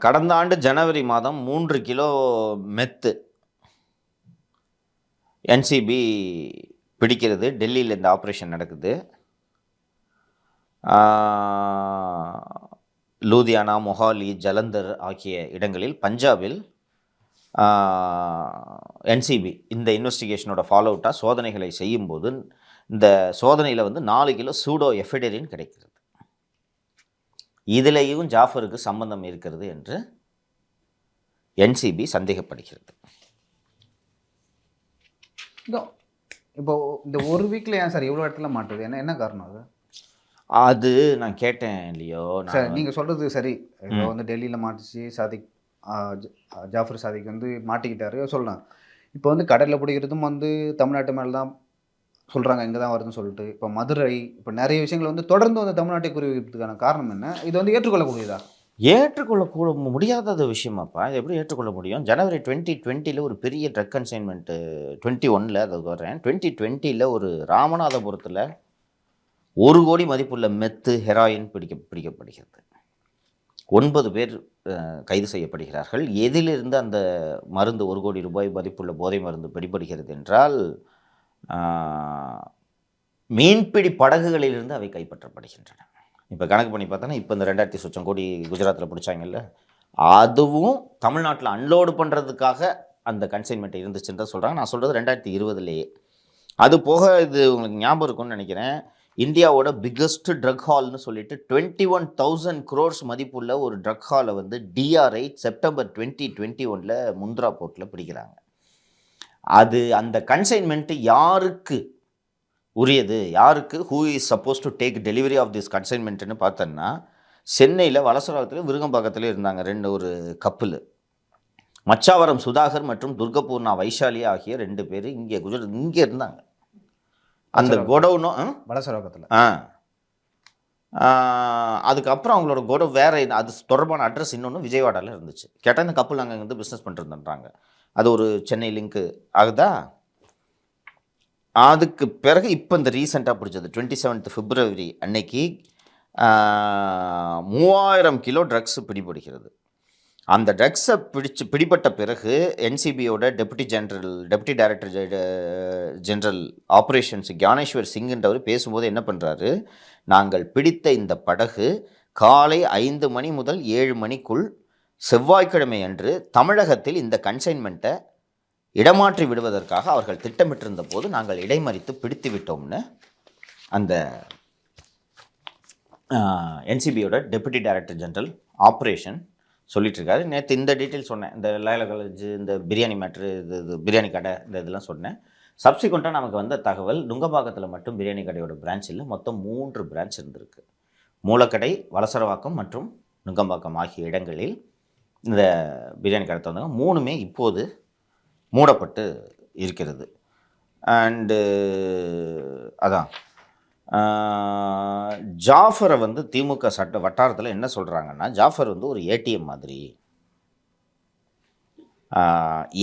கடந்த ஆண்டு ஜனவரி மாதம் 3 கிலோ மெத்து NCB பிடிக்கிறது. டெல்லியில் இந்த ஆப்ரேஷன் நடக்குது. லூதியானா, மொஹாலி, ஜலந்தர் ஆகிய இடங்களில், பஞ்சாபில் NCB இந்த இன்வெஸ்டிகேஷனோட ஃபாலோ அவுட்டாக சோதனைகளை செய்யும்போது இந்த சோதனையில் வந்து 4 கிலோ சூடோ எஃபெடரின் கிடைக்கிறது. இதிலேயும் ஜாஃபருக்கு சம்பந்தம் இருக்கிறது என்று NCB சந்தேகப்படுகிறது. இப்போ இந்த ஒரு வீக்கில் ஏன் சார் இவ்வளோ இடத்துல மாட்டுது? என்ன காரணம் அது? அது நான் கேட்டேன் இல்லையோ. சார் நீங்கள் சொல்கிறது சரி. இப்போ வந்து டெல்லியில் மாட்டுச்சு, ஜாஃபர் சாதிக் வந்து மாட்டிக்கிட்டாரு சொல்லலாம். இப்போ வந்து கடலில் பிடிக்கிறதும் வந்து தமிழ்நாட்டு மேலே தான் சொல்கிறாங்க இங்கே தான் வருதுன்னு சொல்லிட்டு. இப்போ மதுரை, இப்போ நிறைய விஷயங்கள் வந்து தொடர்ந்து வந்து தமிழ்நாட்டை குறிப்பிட்டதுக்கான காரணம் என்ன? இது வந்து ஏற்றுக்கொள்ளக்கூடியதா? ஏற்றுக்கொள்ளக்கூட முடியாத விஷயமாப்பா. இது எப்படி ஏற்றுக்கொள்ள முடியும்? ஜனவரி 2020 ஒரு பெரிய ட்ரக் கன்சைன்மெண்ட்டு 21ல் அதுக்கு வரேன். 2020ல் ஒரு ராமநாதபுரத்தில் 1 கோடி மதிப்புள்ள மெத்து, ஹெராயின் பிடிக்கப்படுகிறது. 9 பேர் கைது செய்யப்படுகிறார்கள். எதிலிருந்து அந்த மருந்து 1 கோடி ரூபாய் மதிப்புள்ள போதை மருந்து பிடிபடுகிறது என்றால், மீன்பிடி படகுகளிலிருந்து அவை கைப்பற்றப்படுகின்றன. இப்போ கணக்கு பண்ணி பார்த்தோன்னா, இப்போ இந்த 2000 சொச்சம் கோடி குஜராத்தில் பிடிச்சாங்கல்ல, அதுவும் தமிழ்நாட்டில் அன்லோடு பண்ணுறதுக்காக அந்த கன்சைன்மெண்ட் இருந்துச்சுன்னு தான் சொல்கிறாங்க. நான் சொல்கிறது 2020லேயே. அது போக இது உங்களுக்கு ஞாபகம் இருக்கும்னு நினைக்கிறேன், இந்தியாவோட பிக்கஸ்ட் ட்ரக் ஹால்னு சொல்லிட்டு 21,000 crores மதிப்புள்ள ஒரு ட்ரக் ஹாலை வந்து DRI செப்டம்பர் 2021ல் முந்த்ரா போர்ட்டில் பிடிக்கிறாங்க. அது அந்த கன்சைன்மெண்ட்டு யாருக்கு உரியது, யாருக்கு who is suppose to take delivery of this கன்சைன்மெண்ட்னு பார்த்தோன்னா, சென்னையில் வலசராவத்தில் விருகம்பாக்கத்தில் இருந்தாங்க ஒரு கப்பல். மச்சாவரம் சுதாகர் மற்றும் துர்கபூர்ணா வைஷாலி ஆகிய 2 பேர் இங்கே குஜராத் இங்கே இருந்தாங்க. அந்த கோடவுனும் வலசராவத்தில். அதுக்கப்புறம் அவங்களோட கோடவுன் வேறு, அது தொடர்பான அட்ரஸ் இன்னொன்று விஜயவாடாவில் இருந்துச்சு. கேட்டால் இந்த கப்பல் அங்கே வந்து பிஸ்னஸ் பண்ணிட்டுருந்துன்றாங்க. அது ஒரு சென்னை லிங்க்கு ஆகுதா. அதுக்கு பிறகு இப்போ இந்த ரீசெண்டாக பிடிச்சது 27th February அன்னைக்கு 3000 கிலோ ட்ரக்ஸ் பிடிபடுகிறது. அந்த ட்ரக்ஸை பிடிபட்ட பிறகு NCBயோட deputy director general operations Gyaneshwar சிங்ன்றவர் பேசும்போது என்ன பண்ணுறாரு, நாங்கள் பிடித்த இந்த படகு காலை 5 மணி முதல் 7 மணிக்குள் செவ்வாய்க்கிழமை அன்று தமிழகத்தில் இந்த கன்சைன்மெண்ட்டை இடமாற்றி விடுவதற்காக அவர்கள் திட்டமிட்டிருந்த போது நாங்கள் இடைமறித்து பிடித்து விட்டோம்னு அந்த NCBயோட டெப்யூட்டி டைரக்டர் ஜெனரல் ஆப்ரேஷன் சொல்லிட்டு இருக்காரு. நேற்று இந்த டீட்டெயில் சொன்னேன், இந்த லைலா காலேஜ், இந்த பிரியாணி மேட்ரு, இது பிரியாணி கடை, இந்த இதெல்லாம் சொன்னேன். சப்சிக்வெண்ட்டாக நமக்கு வந்த தகவல், நுங்கம்பாக்கத்தில் மட்டும் பிரியாணி கடையோட பிரான்ச் இல்லை, மொத்தம் 3 பிரான்ச் இருந்திருக்கு. மூலக்கடை, வலசரவாக்கம் மற்றும் நுங்கம்பாக்கம் ஆகிய இடங்களில் இந்த பிரியாணி கடை தந்தாங்க. 3மே இப்போது மூடப்பட்டு இருக்கிறது. அண்டு அதான் ஜாஃபரை வந்து திமுக சட்ட வட்டாரத்தில் என்ன சொல்கிறாங்கன்னா, ஜாஃபர் வந்து ஒரு ATM மாதிரி,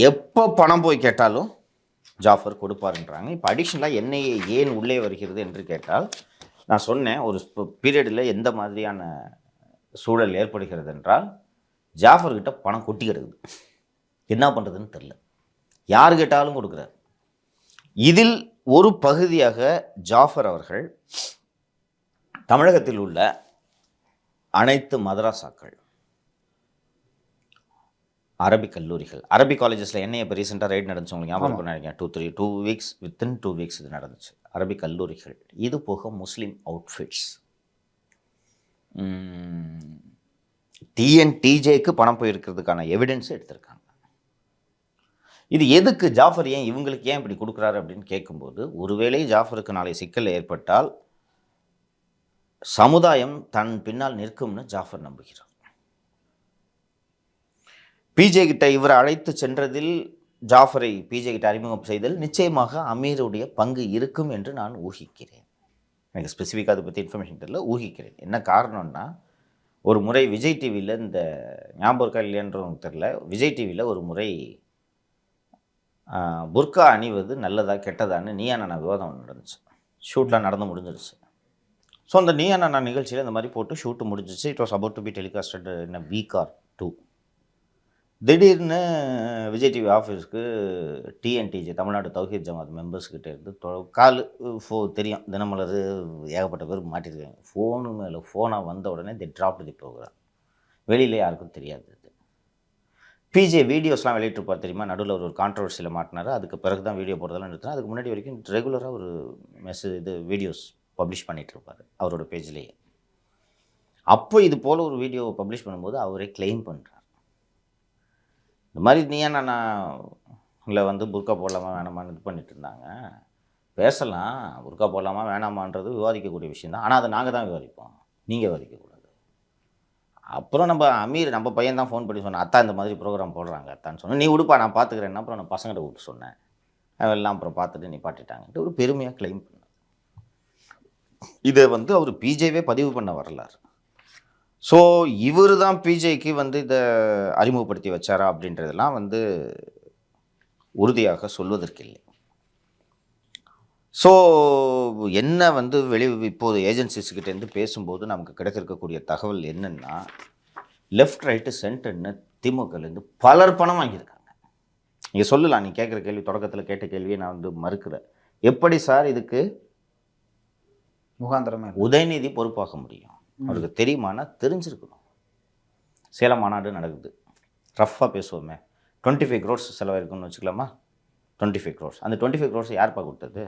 எப்போ பணம் போய் கேட்டாலும் ஜாஃபர் கொடுப்பாருன்றாங்க. இப்போ அடிஷ்னலாக NIA ஏன் உள்ளே வருகிறது என்று கேட்டால், நான் சொன்னேன் ஒரு பீரியடில் எந்த மாதிரியான சூழல் ஏற்படுகிறது என்றால், ஜாஃபர்கிட்ட பணம் கொட்டி கிடக்குது, என்ன பண்ணுறதுன்னு தெரில, யார் கேட்டாலும் கொடுக்குறார். இதில் ஒரு பகுதியாக ஜாஃபர் அவர்கள் தமிழகத்தில் உள்ள அனைத்து மதராசாக்கள், அரபிக் கல்லூரிகள், அரபிக் காலேஜஸில் NIA இப்போ ரீசெண்டாக ரைட் நடந்துச்சு, உங்களுக்கு ஞாபகம் நினைக்கிறேன், 2 weeks வித்தின் 2 weeks இது நடந்துச்சு. அரபிக் கல்லூரிகள், இது போக முஸ்லீம் அவுட்ஃபிட்ஸ், TNTJக்கு பணம் போயிருக்கிறதுக்கான எவிடன்ஸ் எடுத்திருக்காங்க. இது எதுக்கு, ஜாஃபர் ஏன் இவங்களுக்கு ஏன் இப்படி கொடுக்குறாரு அப்படின்னு கேட்கும்போது, ஒருவேளை ஜாஃபருக்கு நாளை சிக்கல் ஏற்பட்டால் சமுதாயம் தன் பின்னால் நிற்கும்னு ஜாஃபர் நம்புகிறார். PJ கிட்ட இவரை அழைத்து சென்றதில், ஜாஃபரை PJ கிட்ட அறிமுகம் செய்தல் நிச்சயமாக அமீருடைய பங்கு இருக்கும் என்று நான் ஊகிக்கிறேன். எனக்கு ஸ்பெசிஃபிக்காக அதை பற்றி இன்ஃபர்மேஷன் தெரியல, ஊகிக்கிறேன். என்ன காரணம்னா, ஒரு முறை விஜய் டிவியில், இந்த ஞாபகம் இருக்கா இல்லையன்றவங்க தெரில, விஜய் டிவியில் ஒரு முறை புர்கா அணிவது நல்லதா கெட்டதான்னு நீயா நானா விவாதம் நடந்துச்சு. ஷூட்லாம் நடந்து முடிஞ்சிருச்சு. ஸோ அந்த நீயா நானா நிகழ்ச்சியில் இந்த மாதிரி போட்டு ஷூட்டு முடிஞ்சிச்சு. It was about to be telecasted in a week or 2. திடீர்னு விஜய் டிவி ஆஃபீஸ்க்கு TNTJ தமிழ்நாடு தௌஹீத் ஜமாத் மெம்பர்ஸ்கிட்ட இருந்து தெரியும், தினமலர் ஏகப்பட்ட பேர் மாட்டிருக்காங்க. ஃபோனு மேலே ஃபோனாக வந்த உடனே தி ட்ராப்டு தி ப்ரோக்ராம். வெளியில் யாருக்கும் தெரியாது. PJ வீடியோஸ்லாம் வெளியிட்டிருப்பார் தெரியுமா, நடுவில் ஒரு கான்ட்ரவர்சியில் மாட்டினார். அதுக்கு பிறகு தான் வீடியோ போடுறதெல்லாம் நிறுத்தினா. அதுக்கு முன்னாடி வரைக்கும் ரெகுலராக ஒரு வீடியோஸ் பப்ளிஷ் பண்ணிகிட்ருப்பார் அவரோட பேஜ்லேயே. அப்போ இது போல் ஒரு வீடியோ பப்ளிஷ் பண்ணும்போது அவரே கிளைம் பண்ணுறார், இந்த மாதிரி நீயா நான் உங்களை வந்து புர்கா போடலாமா வேணாமான்னு இது பண்ணிட்டு இருந்தாங்க, பேசலாம், புர்கா போடலாமா வேணாமான்றது விவாதிக்கக்கூடிய விஷயம் தான், ஆனால் அதை நாங்கள் தான் விவாதிப்போம், நீங்கள் விவாதிக்கக்கூடாது. அப்புறம் நம்ம பையன் தான் ஃபோன் பண்ணி சொன்னேன், அத்தா இந்த மாதிரி ப்ரோக்ராம் போடுறாங்க அத்தான்னு சொன்னேன். நீ உடுப்பா நான் பார்த்துக்கிறேன். அப்புறம் நான் பசங்கிட்ட கூப்பிட்டு சொன்னேன், அதெல்லாம் அப்புறம் பார்த்துட்டு நிப்பாட்டிட்டாங்கன்ட்டு ஒரு பெருமையாக கிளைம் பண்ணார். இதை வந்து அவர் பிஜேவே பதிவு பண்ண வரலாறு. ஸோ இவர் தான் பிஜேக்கு வந்து இதை அறிமுகப்படுத்தி வச்சாரா அப்படின்றதெல்லாம் வந்து உறுதியாக சொல்வதற்கில்லை. ஸோ என்ன வந்து இப்போது ஏஜென்சிஸ்கிட்டேருந்து பேசும்போது நமக்கு கிடைத்திருக்கக்கூடிய தகவல் என்னென்னா, லெஃப்ட் ரைட்டு சென்டர்னு திமுகலேருந்து பலர் பணம் வாங்கியிருக்காங்க. நீங்கள் சொல்லலாம், நீ கேட்குற கேள்வி, தொடக்கத்தில் கேட்ட கேள்வியை நான் வந்து மறுக்கிறேன். எப்படி சார் இதுக்கு முகாந்திரமே உதயநிதி பொறுப்பாக முடியும்? அவருக்கு தெரியுமானா தெரிஞ்சிருக்கணும். சேலம் மாநாடு நடக்குது, ரஃப்பாக பேசுவோமே, 25 crores செலவாயிருக்குன்னு வச்சுக்கலாமா? 25 crores. அந்த 25 crores யார்ப்பா கொடுத்தது?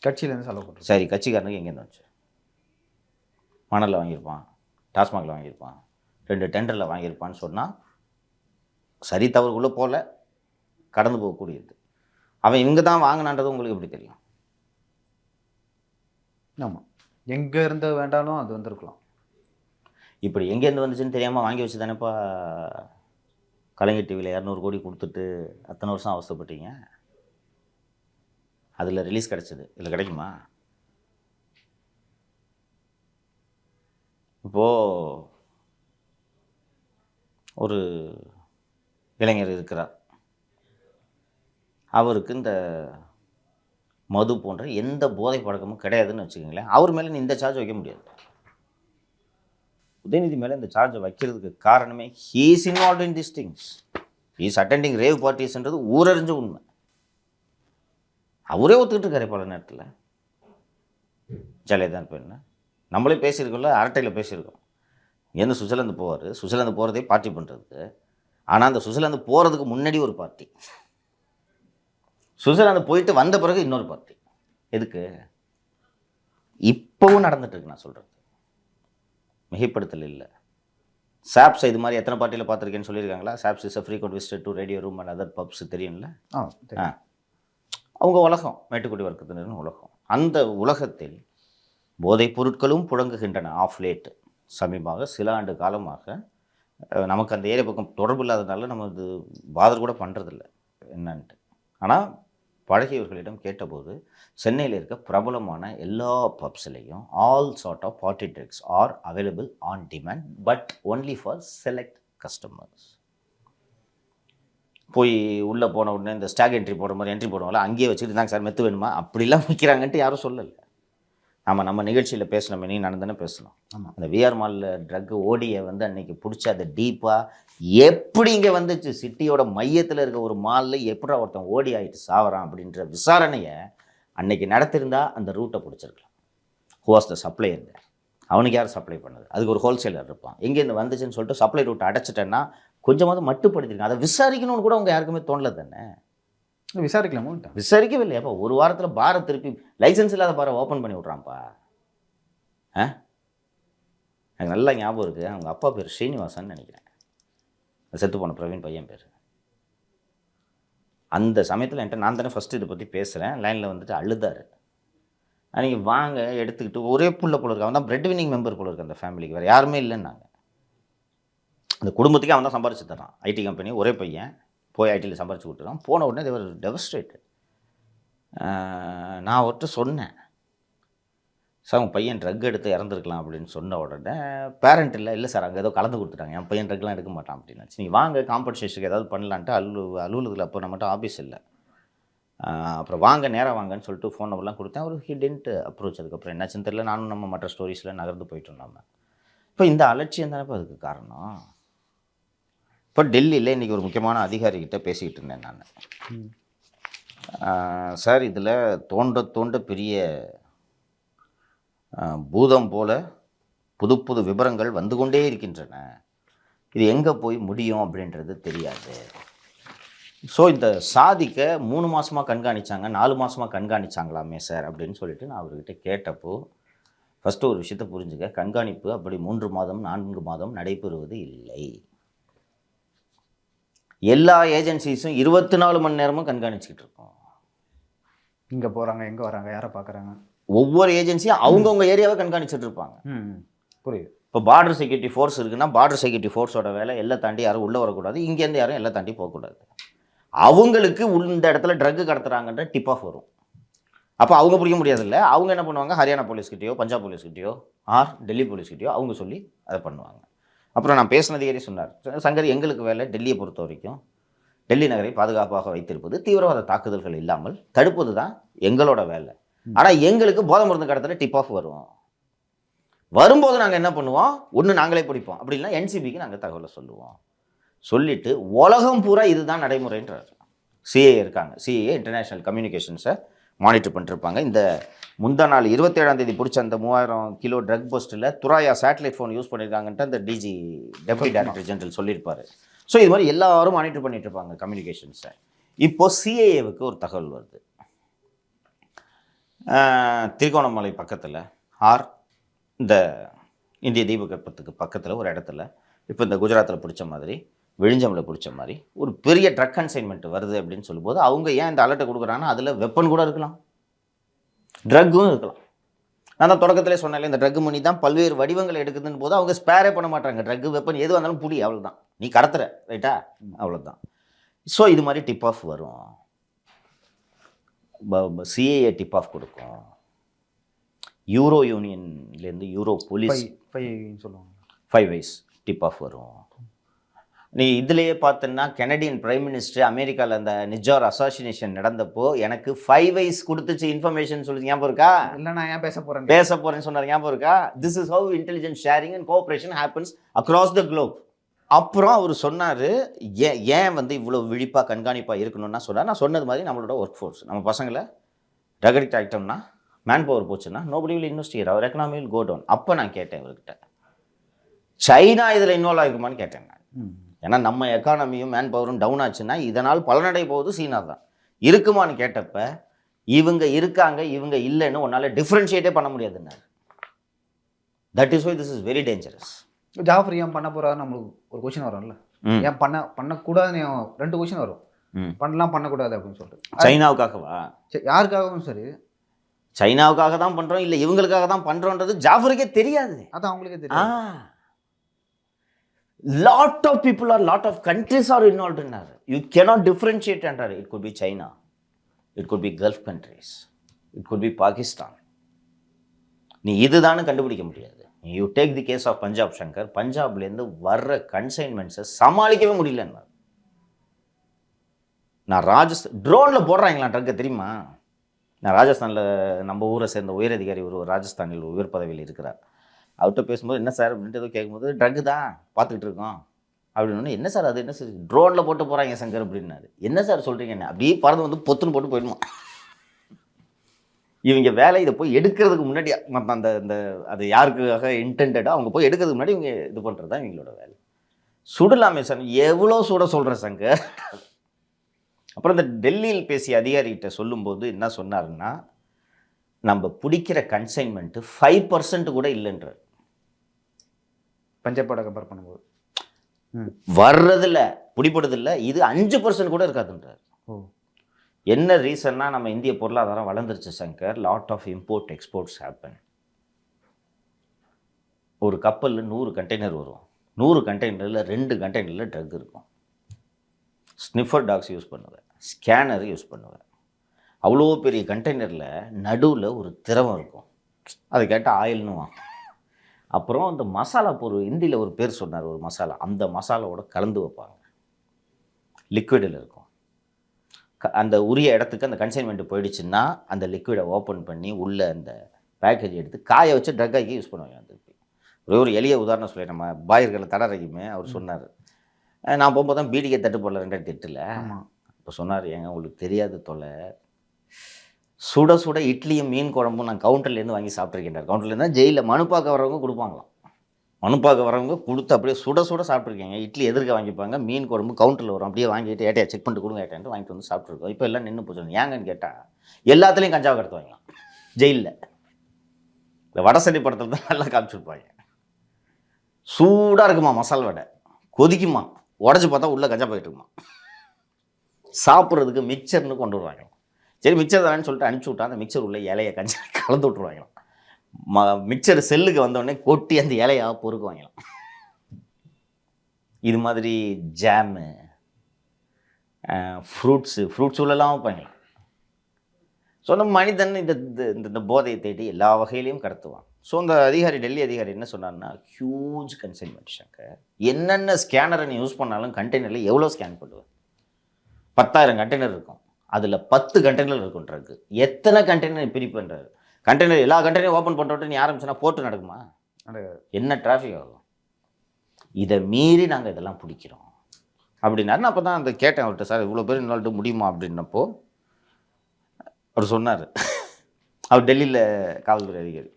கட்சியிலேருந்து செலவு பண்ணுறது. சரி, கட்சிக்காரனுக்கு எங்கேருந்து வந்துச்சு? மணலில் வாங்கியிருப்பான், டாஸ்மாகில் வாங்கியிருப்பான், 2 டெண்டரில் வாங்கியிருப்பான்னு சொன்னால் சரி, தவறுக்குள்ளே போல கடந்து போகக்கூடியது. அவன் இங்கே தான் வாங்கினான்றது உங்களுக்கு எப்படி தெரியும்? ஆமாம், எங்கே இருந்து வேண்டாலும் அது வந்திருக்கலாம். இப்படி எங்கேருந்து வந்துச்சுன்னு தெரியாமல் வாங்கி வச்சு தானேப்பா கலைஞர் டிவியில் 200 கோடி கொடுத்துட்டு அத்தனை வருஷம் அவசரப்பட்டீங்க. அதில் ரிலீஸ் கிடச்சிது, இதில் கிடைக்குமா? இப்போது ஒரு இளைஞர் இருக்கிறார், அவருக்கு இந்த மது போன்ற எந்த போதை பழக்கமும் கிடையாதுன்னு வச்சுக்கோங்களேன். அவர் மேலே இந்த சார்ஜ் வைக்க முடியாது. உதயநிதி மேலே இந்த சார்ஜை வைக்கிறதுக்கு காரணமே he is involved in these things. he is attending rave parties-ன்றது ஊரறிஞ்ச உண்மை. அவரே ஒத்துக்கிட்டு இருக்காரு பல நேரத்தில். ஜெயலலிதா பெண்ணு நம்மளே பேசியிருக்கோம்ல, அரட்டையில் பேசியிருக்கோம். இங்கேருந்து சுவிட்சர்லாந்து போவார், சுவிட்சர்லாந்து போகிறதே பார்ட்டி பண்ணுறதுக்கு. ஆனால் அந்த சுவிட்சர்லாந்து போகிறதுக்கு முன்னாடி ஒரு பார்ட்டி, சுவிட்சர்லாந்து போயிட்டு வந்த பிறகு இன்னொரு பார்ட்டி. எதுக்கு? இப்போவும் நடந்துட்டு இருக்கு. நான் சொல்கிறது மிகைப்படுத்தல் இல்லை. சாப்ஸ் இது மாதிரி எத்தனை பார்ட்டியில் பார்த்துருக்கேன்னு சொல்லியிருக்காங்களா? Chops is a frequent visitor to radio room and other puffs. தெரியும்ல? அவங்க உலகம், மேட்டுக்குடி வர்க்கத்தினரின் உலகம். அந்த உலகத்தில் போதைப் பொருட்களும் புழங்குகின்றன. ஆஃப் லேட் சமீபமாக சில ஆண்டு காலமாக நமக்கு அந்த ஏரியா பக்கம் தொடர்பு இல்லாததுனால நம்ம இது பாதர் கூட பண்ணுறதில்ல என்னன்ட்டு. ஆனால் பழகியவர்களிடம் கேட்டபோது சென்னையில் இருக்க பிரபலமான எல்லா பப்ஸ்லேயும் all sort of party drinks are available on demand, but only for select customers. போய் உள்ளே போன உடனே இந்த ஸ்டாக் என்ட்ரி போடுற மாதிரி என்ட்ரி போடுவாங்களா, அங்கேயே வச்சுட்டு இருந்தாங்க சார் மெத்து வேணுமா அப்படிலாம் விற்கிறாங்கன்ட்டு யாரும் சொல்லலை. நம்ம நிகழ்ச்சியில் பேசணும், நீ நடந்தானே பேசணும். ஆமாம், அந்த விஆர் மாலில் ட்ரக்கு ஓடியை வந்து அன்றைக்கி பிடிச்சி அதை டீப்பாக எப்படி இங்கே வந்துச்சு, சிட்டியோட மையத்தில் இருக்க ஒரு மாலில் எப்படி ஒருத்தன் ஓடி ஆகிட்டு சாவறான் அப்படின்ற விசாரணையை அன்னைக்கு நடத்திருந்தா அந்த ரூட்டை பிடிச்சிருக்கலாம். ஹூ வாஸ் த சப்ளையர் தேர், அவனுக்கு யார் சப்ளை பண்ணது, அதுக்கு ஒரு ஹோல்சேலர் இருப்பான். எங்கேருந்து வந்துச்சுன்னு சொல்லிட்டு சப்ளை ரூட்டை அடைச்சிட்டேன்னா கொஞ்சமாவது மட்டுப்படுத்திருக்கேன். அதை விசாரிக்கணும்னு கூட அவங்க யாருக்குமே தோணலை தானே. விசாரிக்கலாமோ? விசாரிக்கவே இல்லையா? அப்போ ஒரு வாரத்தில் பாரை திருப்பி லைசன்ஸ் இல்லாத பாரை ஓப்பன் பண்ணி விட்றான்ப்பா. எனக்கு நல்லா ஞாபகம் இருக்குது, அவங்க அப்பா பேர் ஸ்ரீனிவாசன் நினைக்கிறேன், செத்து போன பிரவீன் பையன் பேர். அந்த சமயத்தில் என்கிட்ட நான் தானே ஃபஸ்ட்டு இதை பற்றி பேசுகிறேன், லைனில் வந்துட்டு அழுதார். அன்றைக்கி வாங்க எடுத்துக்கிட்டு ஒரே புள்ள போல இருக்கு, அவன் தான் பிரெட் வினிங் மெம்பர் போல இருக்கு அந்த ஃபேமிலிக்கு, வேறு யாருமே இல்லைன்னாங்க. அந்த குடும்பத்துக்கே அவன் தான் சம்பாரிச்சு தரான். ஐடி கம்பெனி, ஒரே பையன், போய் ஐடியில் சம்பாரிச்சு கொடுத்துருக்கான். போன உடனே தேவர் டெவஸ்ட்ரேட்டட். நான் அவர்கிட்ட சொன்னேன், சார் உங்கள் பையன் ட்ரக் எடுத்து இறந்துருக்கலாம் அப்படின்னு சொன்ன உடனே பேரண்ட் இல்லை சார் அங்கே ஏதோ கலந்து கொடுத்துட்டாங்க, என் பையன் ட்ரக்லாம் எடுக்க மாட்டான் அப்படின்னு. நீங்கள் வாங்க காம்பன்சேஷனுக்கு ஏதாவது பண்ணலான்ட்டு அலுவலகத்தில் அப்போ நம்மகிட்ட ஆஃபீஸ் இல்லை, அப்புறம் வாங்க நேராக வாங்கன்னு சொல்லிட்டு ஃபோன் நம்பர்லாம் கொடுத்தேன். அவர் ஹி டென்ட் அப்ரோச். அதுக்கப்புறம் என்னாச்சுன்னு தெரியல, நானும் நம்ம மற்ற ஸ்டோரிஸில் நகர்ந்து போயிட்டோம். நம்ம இப்போ இந்த அலட்சியம் தானே இப்போ அதுக்கு காரணம். இப்போ டெல்லியில் இன்றைக்கி ஒரு முக்கியமான அதிகாரிகிட்ட பேசிக்கிட்டு இருந்தேன் நான். சார் இதில் தோண்ட பெரிய பூதம் போல புது புது விவரங்கள் வந்து கொண்டே இருக்கின்றன, இது எங்கே போய் முடியும் அப்படின்றது தெரியாது. ஸோ இந்த சாதிக்க 3 மாதமாக கண்காணித்தாங்க, 4 மாதமாக கண்காணித்தாங்களாமே சார் அப்படின்னு சொல்லிட்டு நான் அவர்கிட்ட கேட்டப்போ, ஃபஸ்ட்டு ஒரு விஷயத்தை புரிஞ்சுக்க, கண்காணிப்பு அப்படி 3 மாதம் 4 மாதம் நடைபெறுவது இல்லை. எல்லா ஏஜென்சிஸும் 24 மணி நேரமும் கண்காணிச்சிக்கிட்டு இருக்கோம். இங்கே போகிறாங்க, எங்கே வராங்க, யாரை பார்க்குறாங்க, ஒவ்வொரு ஏஜென்சியும் அவங்கவுங்க ஏரியாவை கண்காணிச்சுட்டு இருப்பாங்க. புரியுது. இப்போ பார்டர் செக்யூரிட்டி ஃபோர்ஸ் இருக்குன்னா பார்டர் செக்யூரிட்டி ஃபோர்ஸோட வேலை எல்லாம் தாண்டி யாரும் உள்ளே வரக்கூடாது, இங்கேருந்து யாரும் எல்லாம் தாண்டி போகக்கூடாது. அவங்களுக்கு இந்த இடத்துல ட்ரக்கு கடத்துறாங்கன்ற டிப் ஆஃப் வரும். அப்போ அவங்க பிடிக்க முடியாதுல்ல, அவங்க என்ன பண்ணுவாங்க, ஹரியானா போலீஸ்கிட்டயோ பஞ்சாப் போலீஸ்கிட்டயோ ஆர் டெல்லி போலீஸ்கிட்டயோ அவங்க சொல்லி அதை பண்ணுவாங்க. அப்புறம் நான் பேசினதே சொன்னார் சங்கர், எங்களுக்கு வேலை டெல்லியை பொறுத்த வரைக்கும் டெல்லி நகரை பாதுகாப்பாக வைத்திருப்பது, தீவிரவாத தாக்குதல்கள் இல்லாமல் தடுப்பது தான் எங்களோட வேலை. ஆனால் எங்களுக்கு போதை மருந்து கடத்தல டிப் ஆஃப் வரும். வரும்போது நாங்கள் என்ன பண்ணுவோம், ஒன்று நாங்களே பிடிப்போம், அப்படி இல்லைன்னா என்சிபிக்கு நாங்கள் தகவலை சொல்லுவோம். சொல்லிட்டு உலகம் பூரா இதுதான் நடைமுறைன்றார். சிஏஏ இருக்காங்க, சிஏஏ இன்டர்நேஷ்னல் கம்யூனிகேஷன்ஸை மானிட்டர் பண்ணிருப்பாங்க. இந்த முந்தா நாள் 27 பிடிச்ச அந்த 3000 கிலோ ட்ரக் போஸ்ட்டில் துராயா சேட்டலைட் ஃபோன் யூஸ் பண்ணியிருக்காங்கன்ட்டு அந்த டிஜி டெப்யூட்டி டைரக்டர் ஜெனரல் சொல்லியிருப்பாரு. ஸோ இது மாதிரி எல்லாரும் மானிட்டர் பண்ணிட்டு இருப்பாங்க கம்யூனிகேஷன்ஸை. இப்போ சிஏஏவுக்கு ஒரு தகவல் வருது, திருகோணமலை பக்கத்தில் ஆர் இந்த இந்திய தீபகற்பத்துக்கு பக்கத்தில் ஒரு இடத்துல இப்போ இந்த குஜராத்தில் பிடிச்ச மாதிரி விழிஞ்சமில் பிடிச்ச மாதிரி ஒரு பெரிய ட்ரக் கன்சைன்மெண்ட் வருது அப்படின்னு சொல்லும்போது அவங்க ஏன் இந்த அலர்ட்டை கொடுக்குறாங்கன்னா அதில் வெப்பன் கூட இருக்கலாம், ட்ரக்கும் இருக்கலாம். நான் தான் தொடக்கத்திலே சொன்னாலே இந்த ட்ரக் மணி தான் பல்வேறு வடிவங்களை எடுக்குதுன்னு போது அவங்க ஸ்பேரே பண்ண மாட்டாங்க. ட்ரக் வெப்பன் எது வந்தாலும் புடி, அவ்வளோதான், நீ கடத்துற ரைட்டா, அவ்வளோதான். ஸோ இது மாதிரி டிப் ஆஃப் வரும். சிஏஏ டிப் ஆஃப் கொடுக்கும், யூரோ யூனியன்லேருந்து யூரோ போலீஸ் சொல்லுவாங்க 5 ways டிப் ஆஃப் வரும். நீ இதுலேயே பார்த்தன்னா கெனடியன் பிரைம் மினிஸ்டர் அமெரிக்காவில் அந்த நிஜார் அசாசினேஷன் நடந்தப்போ எனக்கு 5 ways கொடுத்துச்சு இன்ஃபர்மேஷன் சொல்லி ஞாபகம் இருக்கா? இல்லை நான் ஏன் பேச போகிறேன்னு சொன்னார், ஞாபகம் இருக்கா? This is how intelligence sharing and cooperation happens across the Globe. அப்புறம் அவர் சொன்னார், ஏன் வந்து இவ்வளோ விழிப்பாக கண்காணிப்பாக இருக்கணும்னா சொன்னார், நான் சொன்னது மாதிரி நம்மளோட ஒர்க் ஃபோர்ஸ், நம்ம பசங்களை ட்ரக் அடிக்ட் ஆகிட்டோம்னா மேன் பவர் போச்சுன்னா nobody will investigate, our economy will go down. அப்போ நான் கேட்டேன் இவர்கிட்ட, சைனா இதில் இன்வால்வ் ஆகிக்குமான்னு கேட்டேன் நான். ஏன்னா நம்ம எக்கானமியும் மேன் பவரும் டவுன் ஆச்சுன்னா இதனால் பலனடை போகுது சீனா தான். இருக்குமான்னு கேட்டப்ப இவங்க இருக்காங்க இவங்க இல்லைன்னு உன்னால் டிஃப்ரென்ஷியேட்டே பண்ண முடியாதுன்னு. That is why this is very dangerous. Jaffer ஏன் பண்ண போகிறாரு நம்மளுக்கு ஒரு கொஷின் வரும்ல, ஏன் பண்ணக்கூடாதுன்னு 2 கொஷின் வரும். பண்ணக்கூடாது அப்படின்னு சொல்லிட்டு சைனாவுக்காகவா, யாருக்காகவும் சரி, சைனாவுக்காக தான் பண்ணுறோம் இல்லை இவங்களுக்காக தான் பண்ணுறோன்றது ஜாஃபருக்கே தெரியாது. அது அவங்களுக்கே தெரியும். Lot of people or lot of countries are involved in that. You cannot differentiate under it. It could be China, it could be Gulf countries, it could be Pakistan. நீ இதுதானு கண்டுபிடிக்க முடியாது. You take the case of Punjab Shankar, பஞ்சாப்லேருந்து வர்ற கன்சைன்மெண்ட்ஸை சமாளிக்கவே முடியலன்னா. நான் ராஜஸ்தான் ட்ரோனில் போடுறாங்களா ட்ரக்கை தெரியுமா? நான் ராஜஸ்தானில் நம்ம ஊரை சேர்ந்த உயரதிகாரி ஒரு ராஜஸ்தானில் உயர் பதவியில் இருக்கிறார். அவர்கிட்ட பேசும்போது என்ன சார் அப்படின்ட்டு கேட்கும்போது ட்ரக்கு தான் பார்த்துக்கிட்டு இருக்கோம் அப்படின்னு. என்ன சார் அது, என்ன சார் ட்ரோனில் போட்டு போகிறாங்க சங்கர் அப்படின்னாரு. என்ன சார் சொல்கிறீங்க, என்ன அப்படியே பறந்து வந்து பொத்துன்னு போட்டு போயிடுமா. இவங்க வேலை இதை போய் எடுக்கிறதுக்கு முன்னாடி மற்ற அந்த இந்த அது யாருக்காக இன்டென்டடாக அவங்க போய் எடுக்கிறதுக்கு முன்னாடி இவங்க இது பண்ணுறது தான் இவங்களோட வேலை. சுடலாமே சார், எவ்வளோ சுட சொல்கிறேன் சங்கர். அப்புறம் இந்த டெல்லியில் பேசிய அதிகாரிகிட்ட சொல்லும்போது என்ன சொன்னாருன்னா, நம்ம பிடிக்கிற கன்சைன்மெண்ட்டு 5% கூட இல்லைன்றார். பஞ்சாப்போட கம்பேர் பண்ணும்போது வர்றதில்ல பிடிப்படுதில்ல, இது 5% கூட இருக்காதுன்றார். என்ன ரீசன்னா, நம்ம இந்திய பொருளாதாரம் வளர்ந்துருச்சு Shankar, lot of import exports happen. ஒரு கப்பலில் 100 கண்டெய்னர் வரும், 100 கண்டெய்னரில் 2 கண்டெய்னரில் ட்ரக் இருக்கும். ஸ்னிஃபர் டாக்ஸ் யூஸ் பண்ணுவேன், ஸ்கேனர் யூஸ் பண்ணுவேன். அவ்வளோ பெரிய கண்டெய்னரில் நடுவில் ஒரு திரவம் இருக்கும், அதை கேட்டால் ஆயில்னுவான். அப்புறம் அந்த மசாலா பொருள், இந்தியில் ஒரு பேர் சொன்னார் ஒரு மசாலா, அந்த மசாலாவோட கலந்து வைப்பாங்க, லிக்விடில் இருக்கும். அந்த உரிய இடத்துக்கு அந்த கன்சைன்மெண்ட் போயிடுச்சுன்னா அந்த லிக்விடை ஓப்பன் பண்ணி உள்ளே அந்த பேக்கேஜ் எடுத்து காய வச்சு ட்ரக் ஆக்கி யூஸ் பண்ணுவாங்க. திருப்பி ஒரு எளிய உதாரணம் சொல்லி, நம்ம பாயர்களை தடரைக்குமே அவர் சொன்னார், நான் போகும்போது தான் பீடிகை தட்டு போடல 2008. இப்போ சொன்னார், ஏங்க உங்களுக்கு தெரியாது தொலை, சுட சுட இட்லியும் மீன் குழம்பும் நான் கவுண்டர்லேருந்து வாங்கி சாப்பிட்ருக்கேன். கவுண்டர்லேருந்து தான் ஜெயிலில் மனு பார்க்க வரவங்க கொடுப்பாங்களாம். மனு பார்க்க வரவங்க கொடுத்து அப்படியே சுட சுட சாப்பிட்ருக்கேங்க. இட்லி எதிர்க்க வாங்கிப்பாங்க, மீன் குழம்பு கவுண்டரில் வரும், அப்படியே வாங்கிட்டு ஏட்டையா செக் பண்ணிட்டு கொடுங்க ஏட்டான்ட்டு வாங்கிட்டு வந்து சாப்பிட்ருக்கோம். இப்போ எல்லாம் நின்று போச்சு. ஏங்கன்னு கேட்டால் எல்லாத்துலேயும் கஞ்சாவை கடத்து வாங்கலாம் ஜெயிலில். இந்த வடசென்னை படத்தில் தான் நல்லா காமிச்சிருப்பாங்க. சூடாக இருக்குமா மசால் வடை, கொதிக்குமா, உடச்சி பார்த்தா உள்ளே கஞ்சா போயிட்டு இருக்குமா. சாப்பிட்றதுக்கு மிக்சர்னு கொண்டு வருவாங்க. சரி மிக்சர் தானேன்னு சொல்லிட்டு அனுப்பிச்சி விட்டா அந்த மிக்சர் உள்ள இலையை கஞ்சி கலந்து விட்ருவாங்களாம். மிக்சர் செல்லுக்கு வந்தோடனே கொட்டி அந்த இலையாக பொறுக்குவாங்களாம். இது மாதிரி ஜாமு, ஃப்ரூட்ஸ் உள்ளலாம் வைப்பாங்க. ஸோ அந்த மனிதன் இந்த போதையை தேடி எல்லா வகையிலையும் கடத்துவான். ஸோ அந்த அதிகாரி, டெல்லி அதிகாரி என்ன சொன்னார்னா, ஹியூஜ் கன்சைன்மெண்ட் சங்கர். என்னென்ன ஸ்கேனரை நீ யூஸ் பண்ணாலும் கண்டெய்னரில் எவ்வளோ ஸ்கேன் பண்ணுவேன்? 10,000 கண்டெய்னர் இருக்கும். அதில் 10 கண்டெய்னர் இருக்கும் ட்ரக்கு. எத்தனை கண்டெய்னர் பிரி பண்ணுறாரு? கண்டெய்னர் எல்லா கண்டெய்னரும் ஓப்பன் பண்ணுறோட்டு நீ ஆரம்பிச்சுன்னா போட்டு நடக்குமா? என்ன டிராஃபிக் ஆகும்? இதை மீறி நாங்கள் இதெல்லாம் பிடிக்கிறோம் அப்படின்னாரு. நான் அப்போ தான் அந்த கேட்டேன் அவர்கிட்ட, சார் இவ்வளோ பேர் இன்வால்வ்டு முடியுமா அப்படின்னப்போ அவர் சொன்னார், அவர் டெல்லியில் காவல்துறை அதிகாரி,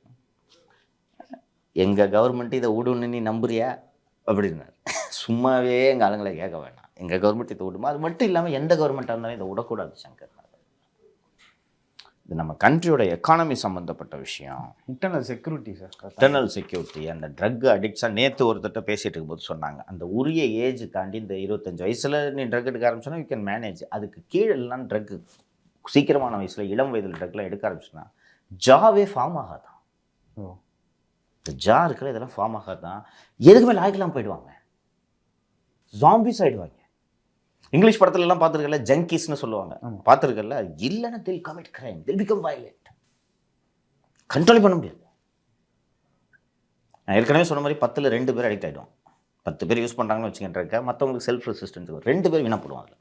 எங்கள் கவர்மெண்ட் இதை விடுன்னு நீ நம்புறியா அப்படின்னாரு. சும்மாவே எங்கள் ஆளுங்களை கேட்க வேணாம், எங்கள் கவர்மெண்ட் இதை விடுமா? அது மட்டும் இல்லாமல் எந்த கவர்மெண்ட்டாக இருந்தாலும் இதை விடக்கூடாது சங்கர். இது நம்ம கண்ட்ரியோட எக்கானமி சம்மந்தப்பட்ட விஷயம். Internal security sir. Internal security. அந்த ட்ரக் அடிக்ஷன் நேற்று ஒருத்தட்ட பேசிகிட்டு இருக்கும்போது சொன்னாங்க, அந்த உரிய ஏஜ் தாண்டி இந்த 25 வயசில் நீ ட்ரக் எடுக்க ஆரம்பிச்சோன்னா யூ கேன் மேனேஜ். அதுக்கு கீழே எல்லாம் ட்ரக்கு சீக்கிரமான வயசில் இளம் வயதில் ட்ரக்லாம் எடுக்க ஆரம்பிச்சுன்னா ஜாவே ஃபார்ம் ஆகாதான். இந்த ஜா இருக்கிற இதெல்லாம் ஃபார்ம் ஆகாதான். எதுக்குமே லாய்க்கெல்லாம் போயிடுவாங்க, ஜாம்பிஸ் ஆகிடுவாங்க. இங்கிலீஷ் படத்துலலாம் பார்த்துருக்கல, ஜங்கிஸ்ன்னு சொல்லுவாங்க, பார்த்துருக்கல. இல்லைன்னா தில் கமிட் கிரைம், தில் பிகம் வயலண்ட், கண்ட்ரோல் பண்ண முடியாது. நான் ஏற்கனவே சொன்ன மாதிரி 10ல் 2 பேர் அடிக்ட் ஆகிடும். 10 பேர் யூஸ் பண்ணுறாங்கன்னு வச்சுக்கின்றக்க மற்றவங்களுக்கு செல்ஃப் ரெசிஸ்டன்ஸ் 2 பேர் வீணப்படுவாங்க.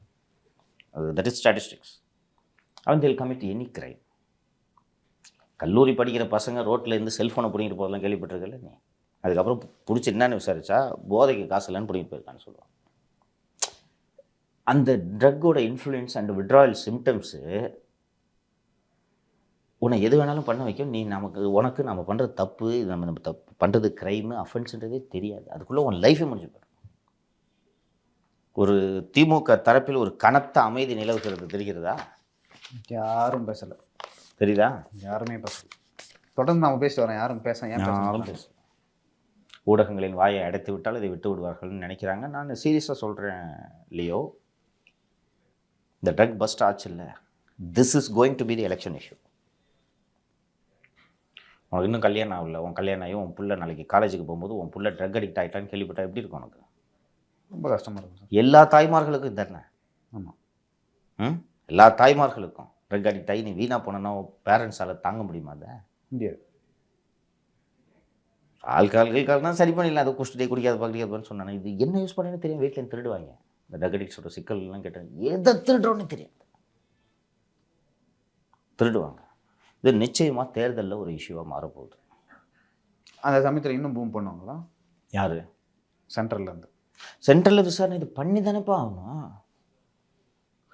அது தட் இஸ் ஸ்டாட்டிஸ்டிக்ஸ். அவன் தில் கமிட் எனி கிரைம். கல்லூரி படிக்கிற பசங்க ரோட்டில் இருந்து செல்ஃபோனை பிடிங்கிட்டு போதெல்லாம் கேள்விப்பட்டிருக்கல நீ. அதுக்கப்புறம் பிடிச்சி என்னன்னு விசாரிச்சா போதைக்கு காசு இல்லைன்னு பிடிங்கிட்டு போயிருக்கான்னு சொல்லுவாங்க. அந்த ட்ரக்கோட இன்ஃப்ளூயன்ஸ் அண்ட் விட்ராயல் சிம்டம்ஸு உன்னை எது வேணாலும் பண்ண வைக்கும். நீ உனக்கு நம்ம பண்ணுறது தப்பு, இது நம்ம தப்பு பண்ணுறது க்ரைமு அஃபென்ஸுன்றதே தெரியாது. அதுக்குள்ளே உன் லைஃபே முடிஞ்சு போயிடும். ஒரு திமுக தரப்பில் ஒரு கனத்த அமைதி நிலவுகிறது தெரிகிறதா? யாரும் பேசலை. தெரியுதா? யாருமே பேசல. தொடர்ந்து நம்ம பேசி வரோம், யாரும் யாரும் பேச. ஊடகங்களின் வாயை அடைத்து விட்டால் இதை விட்டு விடுவார்கள்னு நினைக்கிறாங்க. நான் சீரியஸாக சொல்கிறேன் லியோ, இந்த ட்ரக் பஸ்ட் ஆச்சு இல்லை, this is going to be the election issue. உனக்கு இன்னும் கல்யாணம் ஆகல, உன் கல்யாணம் ஆகி உன் பிள்ளை நாளைக்கு காலேஜுக்கு போகும்போது உன் பிள்ளை ட்ரக் அடிக்ட் ஆகிட்டான்னு கேள்விப்பட்டா எப்படி இருக்கும் உனக்கு? ரொம்ப கஷ்டமாக இருக்கும். எல்லா தாய்மார்களுக்கும் தானே. ஆமாம், எல்லா தாய்மார்களுக்கும் ட்ரக் அடிக்ட் ஆகி நீ வீணாக போனோன்னா பேரண்ட்ஸால் தாங்க முடியுமா? அதை முடியாது. ஆல்கால் தான் சரி பண்ணிடலாம், அதை குடிச்சிட்டே குடிக்காதுன்னு சொன்னாங்க. இது என்ன யூஸ் பண்ணேன்னு தெரியும், வீட்டில் திருடுவாங்க. இந்த ட்ரக் அடிக்ஸோட சிக்கல்லாம் கேட்டேன், எதை திருடுறோன்னு தெரியாது, திருடுவாங்க. இது நிச்சயமாக தேர்தலில் ஒரு இஷ்யூவாக மாறப்போகுது. அந்த சமயத்தில் இன்னும் பூம் பண்ணுவாங்களா? யார்? சென்ட்ரல்லேருந்து. சென்ட்ரலில் விசாரணை இது பண்ணி தானேப்பா ஆகணும்.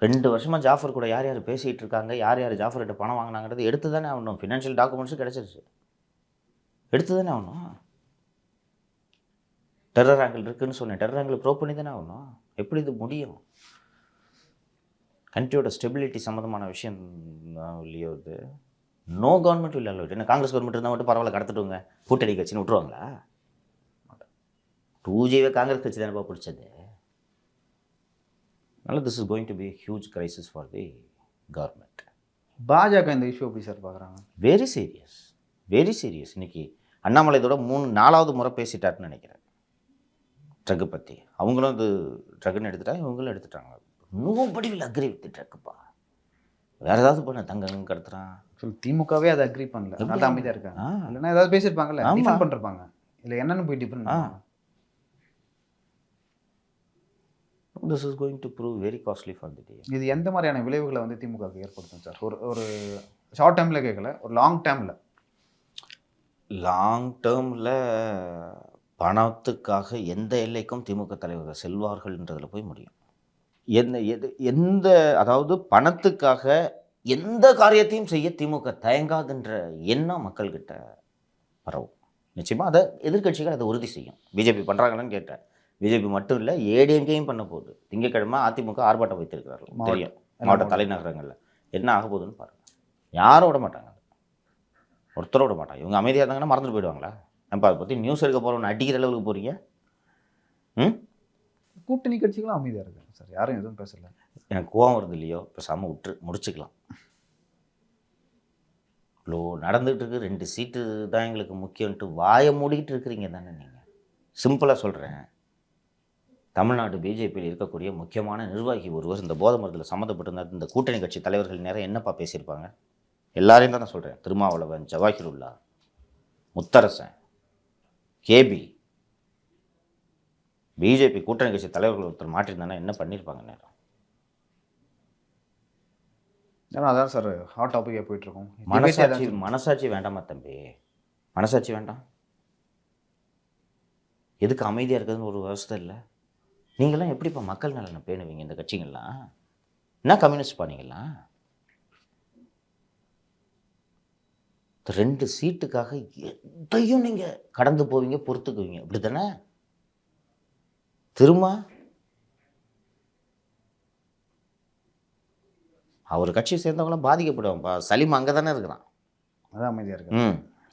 2 வருஷமாக ஜாஃபர் கூட யார் யார் பேசிகிட்டு இருக்காங்க, யார் யார் ஜாஃபர்கிட்ட பணம் வாங்கினாங்கிறது எடுத்து தானே ஆகணும். ஃபினான்ஷியல் டாக்குமெண்ட்ஸும் கிடச்சிருச்சு, எடுத்து தானே ஆகணும். டெரர் ஆங்கிள் இருக்குதுன்னு சொன்னேன், டெரர் ஆங்கிள் ப்ரூவ் பண்ணி தானே ஆகணும். எப்படி இது முடியும்? கண்ட்ரியோட ஸ்டெபிலிட்டி சம்மந்தமான விஷயம் இல்லையோ இது. நோ கவர்மெண்ட் இல்லை அல்ல. என்ன காங்கிரஸ் கவர்மெண்ட் இருந்தால் மட்டும் பரவாயில்ல கடத்திட்டுங்க, கூட்டணி கட்சின்னு விட்டுருவாங்களா? 2Gவே காங்கிரஸ் கட்சி தானேப்பா பிடிச்சது. அதனால் this is going to be huge crisis for the government. BJP இந்த இஷ்யூ எப்படி சார் பார்க்குறாங்க? Very serious, very serious. இன்றைக்கி அண்ணாமலை இதோட 4வது முறை பேசிட்டாருன்னு நினைக்கிறேன் ட்ரக்கு பற்றி. அவங்களும் இது ட்ரக்குன்னு எடுத்துட்டாங்க, இவங்களும் எடுத்துட்டாங்க. நோபடி வில் அக்ரி வித் ட்ரக்குப்பா. வேறு ஏதாவது பண்ண தங்கங்க கடத்துறான். திமுகவே அதை அக்ரி பண்ணல, நல்லா அமைதியாக இருக்காங்க. இல்லைன்னா ஏதாவது பேசியிருப்பாங்கல்ல, டிஃபெண்ட் பண்ணிருப்பாங்க. இல்லை என்னன்னு போய் defend. This is going to prove very costly for the day. இது எந்த மாதிரியான விளைவுகளை வந்து திமுகவுக்கு ஏற்படுத்தும் சார்? ஒரு ஷார்ட் டேர்மில் கேட்கல, ஒரு லாங் டேர்மில். லாங் டேர்மில் பணத்துக்காக எந்த எல்லைக்கும் திமுக தலைவர்கள் செல்வார்கள்ன்றதில் போய் முடியும். எந்த அதாவது பணத்துக்காக எந்த காரியத்தையும் செய்ய திமுக தயங்காதுன்ற எண்ணம் மக்கள்கிட்ட பரவும். நிச்சயமாக அதை எதிர்கட்சிகள் அதை உறுதி செய்யும். பிஜேபி பண்ணுறாங்கன்னு கேட்டேன். பிஜேபி மட்டும் இல்லை, ஏடிஎம்கேயும் பண்ண போகுது. திங்கட்கிழமை அதிமுக ஆர்ப்பாட்டம் வைத்திருக்கிறார்கள், தெரியும், மாவட்ட தலைநகரங்களில். என்ன ஆக போகுதுன்னு பாருங்கள். யாரும் விட மாட்டாங்க, ஒருத்தரும் விட மாட்டாங்க. இவங்க அமைதியாக இருந்தாங்கன்னா மறந்துட்டு போயிடுவாங்களா? நம்ம அதை பற்றி நியூஸ் எடுக்க போகிறோன்னு அடிக்கிற அளவுக்கு போகிறீங்க. கூட்டணி கட்சிகளும் அமைதியாக இருக்காங்க சார், யாரும் எதுவும் பேசலை. எனக்கு கோவம் வருது இல்லையோ, பேசாமல் முடிச்சுக்கலாம். இவ்வளோ நடந்துகிட்டு இருக்கு, 2 சீட்டு தான் எங்களுக்கு முக்கியம்ன்ட்டு வாயை மூடிக்கிட்டு இருக்கிறீங்க தானே நீங்கள். சிம்பிளாக சொல்கிறேன், தமிழ்நாடு பிஜேபியில் இருக்கக்கூடிய முக்கியமான நிர்வாகி ஒருவர் இந்த போதை மருந்தில் சம்மந்தப்பட்டிருந்தார். இந்த கூட்டணி கட்சி தலைவர்கள் நேரம் என்னப்பா பேசியிருப்பாங்க? எல்லாரையும் தான் நான் சொல்கிறேன். திருமாவளவன், ஜவாஹிருல்லா, முத்தரசன், கேபி, பிஜேபி கூட்டணி கட்சி தலைவர்கள் ஒருத்தர் மாற்றிருந்தாங்கன்னா என்ன பண்ணியிருப்பாங்க நேரம்? ஏன்னா அதான் சார் ஹாட் டாப்பிக்காக போயிட்டுருக்கோம். மனசாட்சி வேண்டாமா தம்பி? மனசாட்சி வேண்டாம்? எதுக்கு அமைதியாக இருக்குதுன்னு ஒரு விவசாய இல்லை? நீங்களாம் எப்படிப்பா மக்கள் நலனை பேணுவீங்க? இந்த கட்சிகள்லாம் என்ன கம்யூனிஸ்ட் பண்ணீங்களாம்? 2 சீட்டுக்காக எதையும் நீங்கள் கடந்து போவீங்க, பொறுத்துக்குவீங்க, அப்படி தானே? திரும்ப அவர் கட்சியை சேர்ந்தவங்களாம் பாதிக்கப்படுவாங்கப்பா. சலீம் அங்கே தானே இருக்கிறான். அதான் அமைதியாக இருக்கு.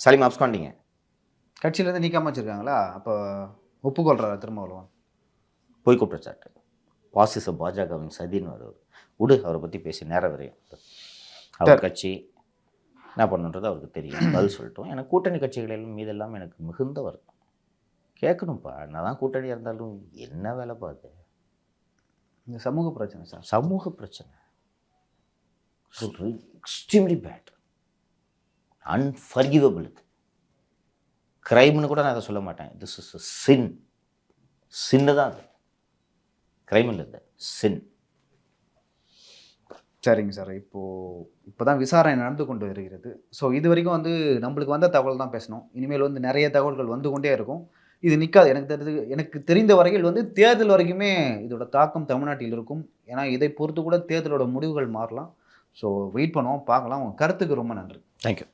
சலீம் அப்ஸ்காண்டிங்க கட்சியிலேருந்து நீக்காம வச்சுருக்காங்களா? அப்போ ஒப்புக்கொள்கிறார் திருமாவளவன்? போய் குற்றச்சாட்டு. பாசிச பாஜகவின் சதின்னு வருவார். விடு, அவரை பற்றி பேசி நேரம் வரையும். அவர் கட்சி என்ன பண்ணுன்றது அவருக்கு தெரியும். பதில் சொல்லிட்டோம். எனக்கு கூட்டணி கட்சிகளிலும் மீதெல்லாம் எனக்கு மிகுந்த வருத்தம். கேட்கணும்ப்பா, நான் தான் கூட்டணியாக இருந்தாலும் என்ன வேலை பார்த்து? இந்த சமூக பிரச்சனை சார், சமூக பிரச்சனை எக்ஸ்ட்ரீம்லி பேட், அன்ஃபர்கிவபிள். இது கிரைம்னு கூட நான் அதை சொல்ல மாட்டேன். திஸ் இஸ் சின். சின்னு தான் அது, கிரைம் இல்லை, இது சின். சரிங்க சார். இப்போ தான் விசாரணை நடந்து கொண்டு வருகிறது. ஸோ இது வரைக்கும் வந்து நம்மளுக்கு வந்த தகவல் தான் பேசணும். இனிமேல் வந்து நிறைய தகவல்கள் வந்து கொண்டே இருக்கும். இது நிற்காது. எனக்கு தெரிந்த வரையில் வந்து தேர்தல் வரைக்குமே இதோட தாக்கம் தமிழ்நாட்டில் இருக்கும். ஏன்னா இதை பொறுத்து கூட தேர்தலோட முடிவுகள் மாறலாம். ஸோ வெயிட் பண்ணுவோம், பார்க்கலாம். உங்கள் கருத்துக்கு ரொம்ப நன்றி. தேங்க்யூ.